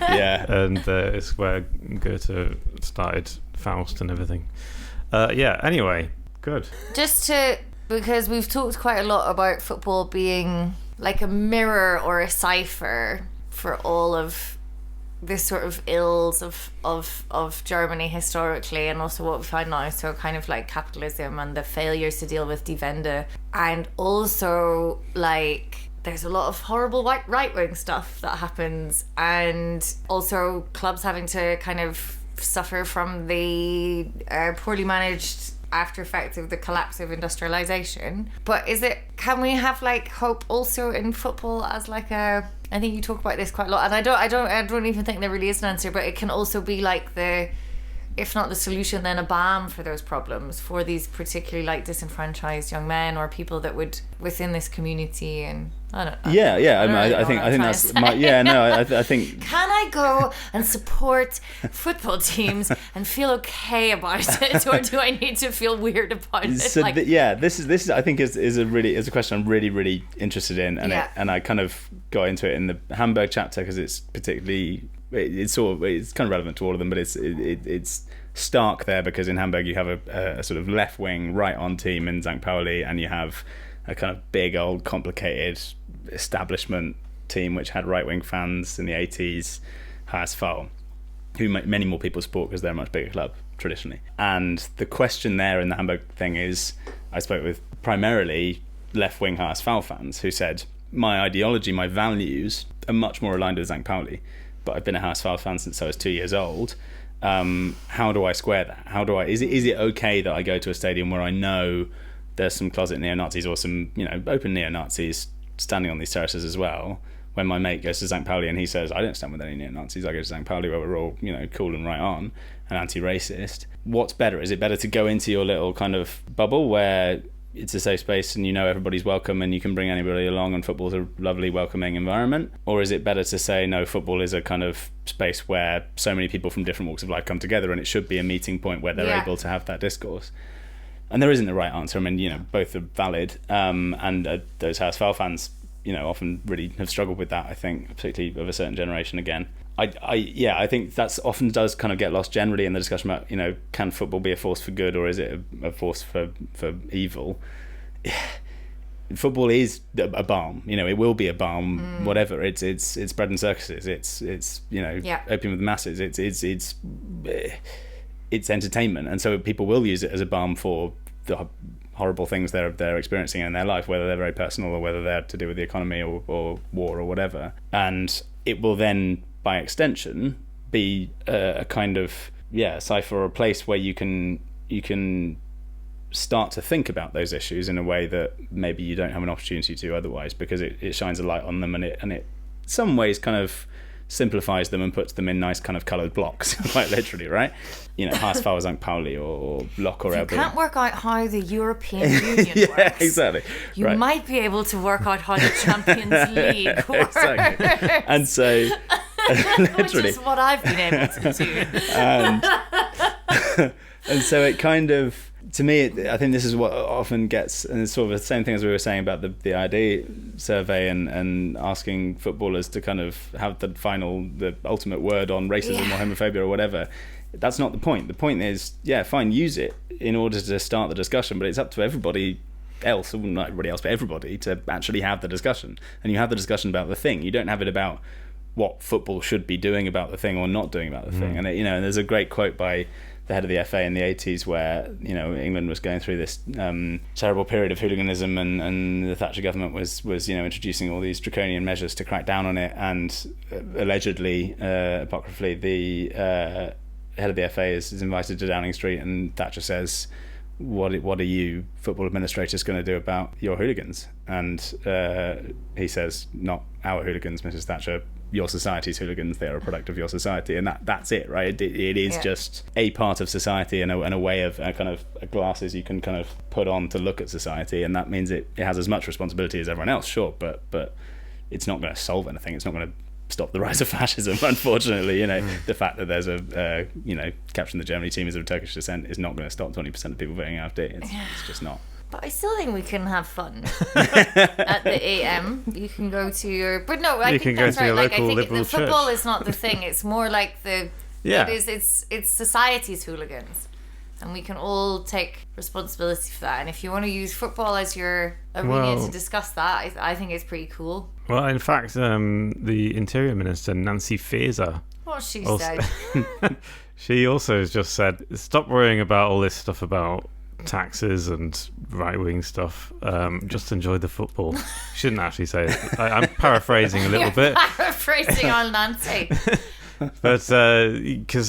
Yeah, and it's where Goethe started Faust and everything. Anyway, good. Because we've talked quite a lot about football being like a mirror or a cipher for all of this sort of ills of Germany historically, and also what we find now, so kind of like capitalism and the failures to deal with Die Wende, and also like there's a lot of horrible right-wing stuff that happens, and also clubs having to kind of suffer from the poorly managed after effects of the collapse of industrialization. But can we have like hope also in football as like I think you talk about this quite a lot, and I don't even think there really is an answer, but it can also be like if not the solution, then a balm for those problems, for these particularly like disenfranchised young men or people that would within this community. And I don't know. I think that's I think. Can I go and support football teams and feel okay about it, or do I need to feel weird about it? So this is I think is a question I'm really interested in, and I kind of got into it in the Hamburg chapter because it's particularly. It's kind of relevant to all of them, but it's stark there because in Hamburg you have a sort of left wing right on team in St. Pauli, and you have a kind of big old complicated establishment team which had right wing fans in the 80s, HSV, who many more people support because they're a much bigger club traditionally. And the question there in the Hamburg thing is, I spoke with primarily left wing HSV fans who said, my ideology, my values are much more aligned with St. Pauli, but I've been a HSV fan since I was 2 years old. How do I square that? Is it okay that I go to a stadium where I know there's some closet neo-Nazis or some open neo-Nazis standing on these terraces as well, when my mate goes to St. Pauli and he says, I don't stand with any neo-Nazis, I go to St. Pauli where we're all cool and right on and anti-racist. What's better? Is it better to go into your little kind of bubble where it's a safe space and everybody's welcome and you can bring anybody along and football's a lovely welcoming environment? Or is it better to say, no, football is a kind of space where so many people from different walks of life come together and it should be a meeting point where they're able to have that discourse? And there isn't a right answer. I mean, both are valid, and those HSV fans often really have struggled with that, I think, particularly of a certain generation again. I think that's often does kind of get lost generally in the discussion about, can football be a force for good or is it a force for evil? Football is a balm, it will be a balm, whatever. It's bread and circuses. It's opium with the masses. It's entertainment, and so people will use it as a balm for the horrible things they're experiencing in their life, whether they're very personal or whether they're to do with the economy or war or whatever. And it will then, by extension, be a kind of cipher or a place where you can start to think about those issues in a way that maybe you don't have an opportunity to otherwise, because it shines a light on them and it in some ways kind of simplifies them and puts them in nice kind of coloured blocks, quite literally, right? HSV St. Pauli or Lok or You can't work out how the European Union yeah, works. Exactly. You right. miend be able to work out how the Champions League works. Exactly. And so, literally. Which is what I've been able to do. And so it kind of, to me, I think this is what often gets, and it's sort of the same thing as we were saying about the ID survey and asking footballers to kind of have the ultimate word on racism or homophobia or whatever. That's not the point. The point is, fine, use it in order to start the discussion, but it's up to everybody else, well, not everybody else, but everybody, to actually have the discussion. And you have the discussion about the thing. You don't have it about what football should be doing about the thing or not doing about the thing. And and there's a great quote by the head of the FA in the 80s where England was going through this terrible period of hooliganism, and the Thatcher government was introducing all these draconian measures to crack down on it, and allegedly, apocryphally, the head of the FA is invited to Downing Street, and Thatcher says, what are you football administrators going to do about your hooligans? And he says, not our hooligans, Mrs. Thatcher, your society's hooligans. They are a product of your society, and that's it, right? It is just a part of society and a way of kind of glasses you can kind of put on to look at society, and that means it has as much responsibility as everyone else, sure, but it's not going to solve anything. It's not going to stop the rise of fascism, unfortunately. The fact that there's a captain of the Germany team is of Turkish descent is not going to stop 20% of people voting AfD. It's just not. But I still think we can have fun at the AM. You can go to your, but no, I think that's right. Like, I think the football is not the thing. It's more like it's society's hooligans, and we can all take responsibility for that. And if you want to use football as your arena to discuss that, I think it's pretty cool. Well, in fact, the Interior Minister, Nancy Faeser, what she said, she also has just said, stop worrying about all this stuff about taxes and right-wing stuff, just enjoy the football. Shouldn't actually say it. I'm paraphrasing a little bit. Paraphrasing on Nancy. But because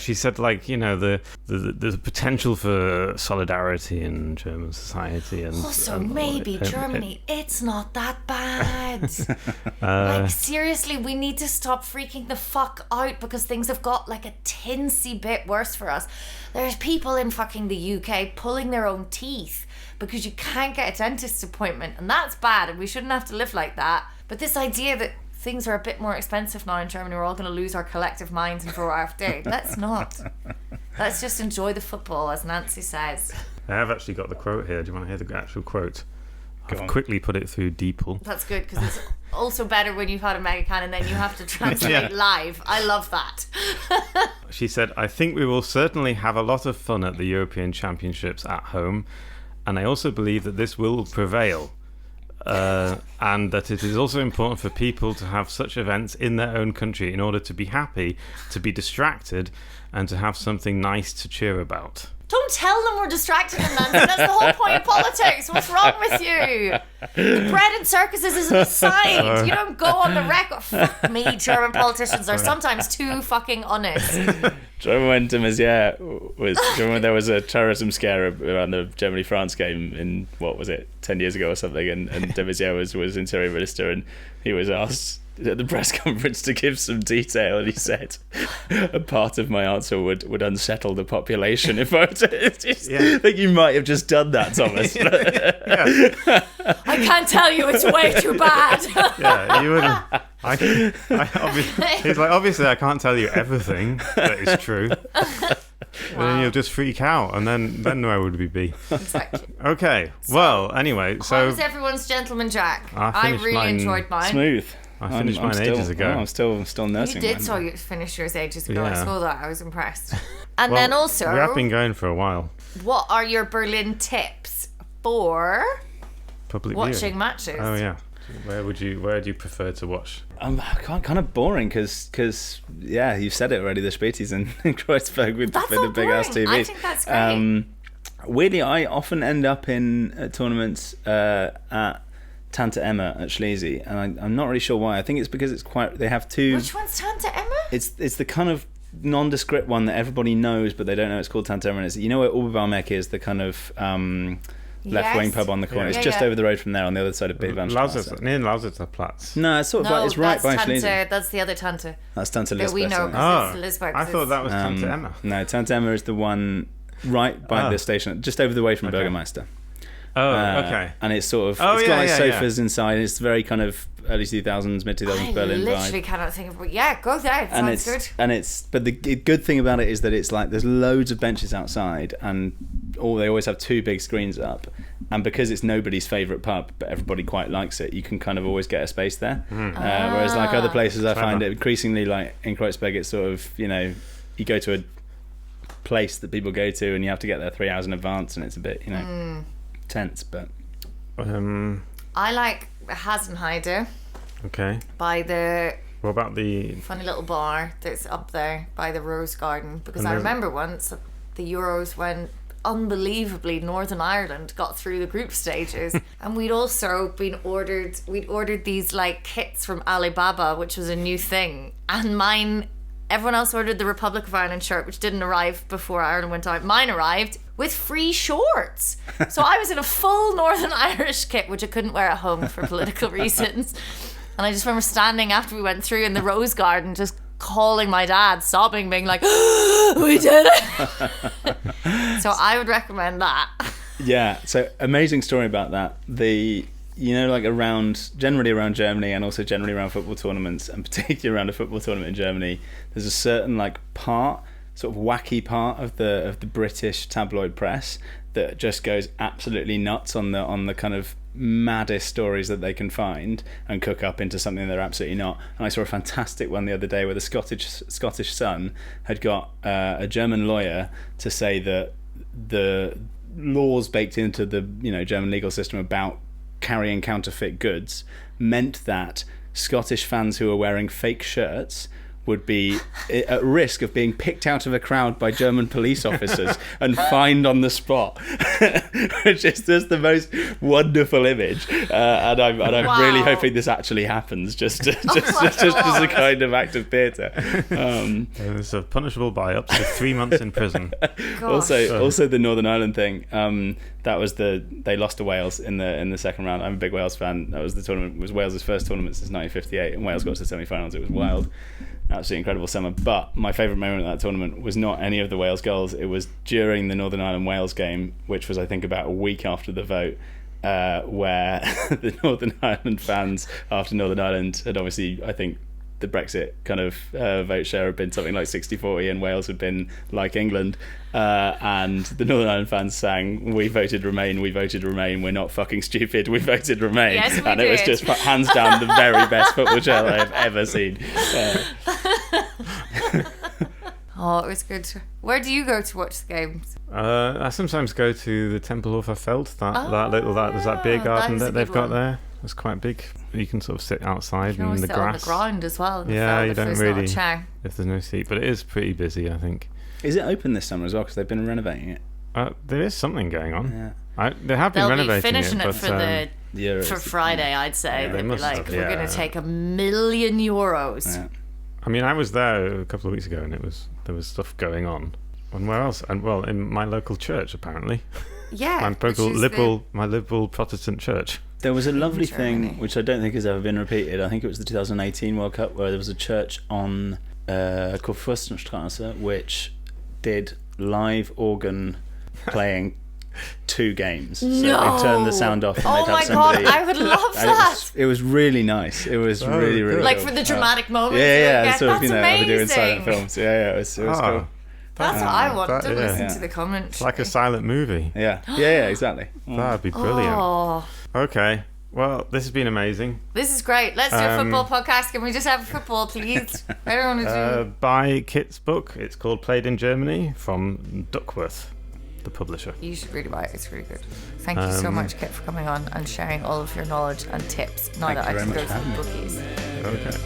she said, like, the potential for solidarity in German society, and also maybe Germany, it's not that bad. Like, seriously, we need to stop freaking the fuck out because things have got like a tinsy bit worse for us. There's people in fucking the UK pulling their own teeth because you can't get a dentist appointment, and that's bad, and we shouldn't have to live like that. But this idea that things are a bit more expensive now in Germany, we're all going to lose our collective minds and throw AfD. Let's not. Let's just enjoy the football, as Nancy says. I have actually got the quote here. Do you want to hear the actual quote? I've quickly put it through DeepL. That's good, because it's also better when you've had a Megacan and then you have to translate live. I love that. She said, I think we will certainly have a lot of fun at the European Championships at home, and I also believe that this will prevail. And that it is also important for people to have such events in their own country in order to be happy, to be distracted, and to have something nice to cheer about. Don't tell them we're distracted them, Nancy. That's the whole point of politics. What's wrong with you? The bread and circuses is an aside. You don't go on the record. Fuck me, German politicians are sometimes too fucking honest. Do you remember when de Maizière when there was a terrorism scare around the Germany-France game in, 10 years ago or something, and de Maizière was Interior Minister, and he was asked at the press conference to give some detail, and he said, a part of my answer would unsettle the population if I were to... I think you might have just done that, Thomas. I can't tell you, it's way too bad. You wouldn't... He's like, obviously I can't tell you everything that is true. And then you'll just freak out, and then where would we be? Exactly. Okay, well, anyway, so... How was everyone's Gentleman Jack? I really enjoyed mine. Smooth. I finished mine ages ago. I'm still nursing. You did finish yours ages ago. I saw that. I was impressed. And then also... We have been going for a while. What are your Berlin tips for public watching viewing matches? Oh, yeah. Where do you prefer to watch? Kind of boring because you've said it already. The Spätis in Kreuzberg with the big ass TV. I think that's great. Weirdly, I often end up in tournaments at Tante Emma at Schlesien, and I'm not really sure why. I think it's because they have two. Which one's Tante Emma? It's the kind of nondescript one that everybody knows, but they don't know it's called Tante Emma. It's, where Oberbaumecke is, the kind of left-wing pub on the corner. It's just over the road from there, on the other side of Big Lausitzer, near Lausitzer Platz. No, it's sort of it's right by Schlesien. That's the other Tante. That's Tante Lisbeth. That we know because it's Lisbeth. I thought that was Tante Emma. No, Tante Emma is the one right by the station, just over the way from Bürgermeister. Oh, okay. And it's sort of it's got sofas inside. It's very kind of early 2000s, mid 2000s Berlin vibe. I literally cannot think of. Go there. It sounds good. But the good thing about it is that it's like there's loads of benches outside, and they always have 2 big screens up, and because it's nobody's favourite pub, but everybody quite likes it, you can kind of always get a space there. Whereas like other places, I find it increasingly, like in Kreuzberg, it's sort of, you know, you go to a place that people go to and you have to get there 3 hours in advance, and it's a bit, you know, tense. But I like Hasenheide. Okay. By the... What about the... funny little bar that's up there by the Rose Garden. Because I remember once at the Euros when unbelievably Northern Ireland got through the group stages, and we'd ordered these like kits from Alibaba, which was a new thing, and everyone else ordered the Republic of Ireland shirt, which didn't arrive before Ireland went out. Mine arrived with free shorts. So I was in a full Northern Irish kit, which I couldn't wear at home for political reasons. And I just remember standing after we went through in the Rose Garden, just calling my dad, sobbing, being like, we did it. So I would recommend that. Yeah, so amazing story about that. You know, like generally around Germany, and also generally around football tournaments, and particularly around a football tournament in Germany, there's a certain like sort of wacky part of the British tabloid press that just goes absolutely nuts on the kind of maddest stories that they can find and cook up into something they're absolutely not. And I saw a fantastic one the other day where the Scottish Sun had got a German lawyer to say that the laws baked into the, you know, German legal system about carrying counterfeit goods meant that Scottish fans who are wearing fake shirts would be at risk of being picked out of a crowd by German police officers and fined on the spot, which is just the most wonderful image. And I'm really hoping this actually happens, just as a kind of act of theatre. It's punishable by up to 3 months in prison. Also the Northern Ireland thing. That was they lost to Wales in the second round. I'm a big Wales fan. That was the tournament. It was Wales' first tournament since 1958, and Wales got to the semi-finals. It was wild. Absolutely incredible summer. But my favourite moment of that tournament was not any of the Wales goals. It was during the Northern Ireland-Wales game, which was, I think, about a week after the vote, where the Northern Ireland fans, after Northern Ireland had obviously, I think, the Brexit kind of vote share had been something like 60-40, and Wales had been like England. And the Northern Ireland fans sang, "We voted Remain, we voted Remain, we're not fucking stupid, we voted Remain." Yes, and it was just hands down the very best football channel I have ever seen. Oh, it was good. Where do you go to watch the games? I sometimes go to the Tempelhofer Feld. There's that beer garden that they've got there. It's quite big. You can sort of sit outside in the grass. On the ground as well. Yeah, you don't really. If there's no seat, but it is pretty busy, I think. Is it open this summer as well? Because they've been renovating it. There is something going on. Yeah. They have been renovating it. They'll be finishing it for the Euros, for Friday, I'd say. Yeah, they'd be like, we're going to take €1 million. Yeah. I mean, I was there a couple of weeks ago, and there was stuff going on. And where else? And well, in my local church, apparently. Yeah. my liberal Protestant church. There was a lovely thing, which I don't think has ever been repeated. I think it was the 2018 World Cup, where there was a church on Kurfürstenstraße which did live organ playing 2 games. So they turned the sound off and they'd have somebody... God, I would love that. It was really nice. It was really, really like cool. For the dramatic moments. Yeah, sort of, that's how we do in amazing. silent films. Yeah, it was cool. That's what I want to listen to the commentary. It's like a silent movie. Yeah, exactly. That'd be brilliant. Oh. Okay. Well, this has been amazing. This is great. Let's do a football podcast. Can we just have football, please? I don't want to do... Buy Kit's book. It's called Played in Germany from Duckworth, the publisher. You should really buy it. It's really good. Thank you so much, Kit, for coming on and sharing all of your knowledge and tips. Now that I can go to the bookies. Okay.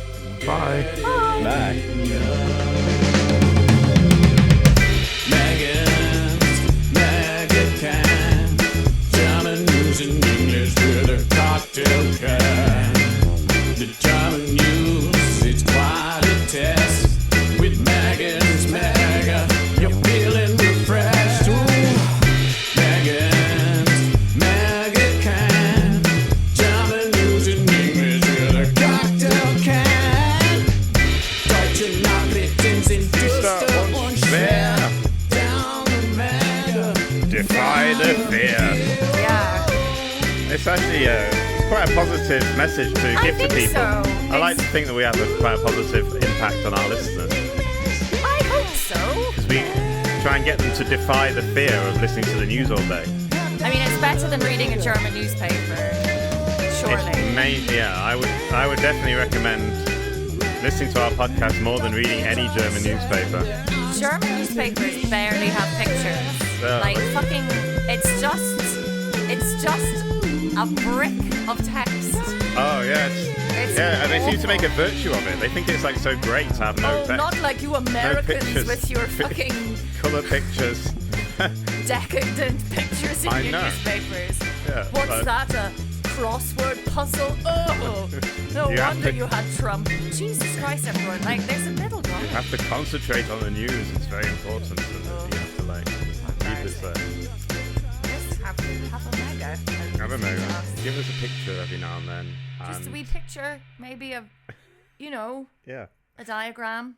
Bye. Bye. Megacan, German news in English with a cocktail can. The German news, it's quite a test. With Megan's Mega, you're feeling refreshed. Megan's Megacan, German news in English with a cocktail can. Deutsche Nachrichten sind düster und schwer. Defy the fear. Yeah. It's actually quite a positive message to give to people. So. I like to think that we have quite a positive impact on our listeners. I hope so. Because try and get them to defy the fear of listening to the news all day. I mean, it's better than reading a German newspaper. Surely. I would definitely recommend listening to our podcast more than reading any German newspaper. German newspapers barely have pictures. Like fucking, it's just a brick of text. Oh yes. And they seem to make a virtue of it. They think it's like so great to have no text. Not like you Americans no with your fucking colour pictures. decadent pictures in your newspapers. Yeah, What's that? A crossword puzzle? Oh, no wonder you had Trump. Jesus Christ, everyone! Like, there's a middle ground. You have to concentrate on the news. It's very important. And you have to like keep it there. Just have a mega. Have a mega. Give us a picture every now and then. Just a wee picture, maybe of, yeah. a diagram.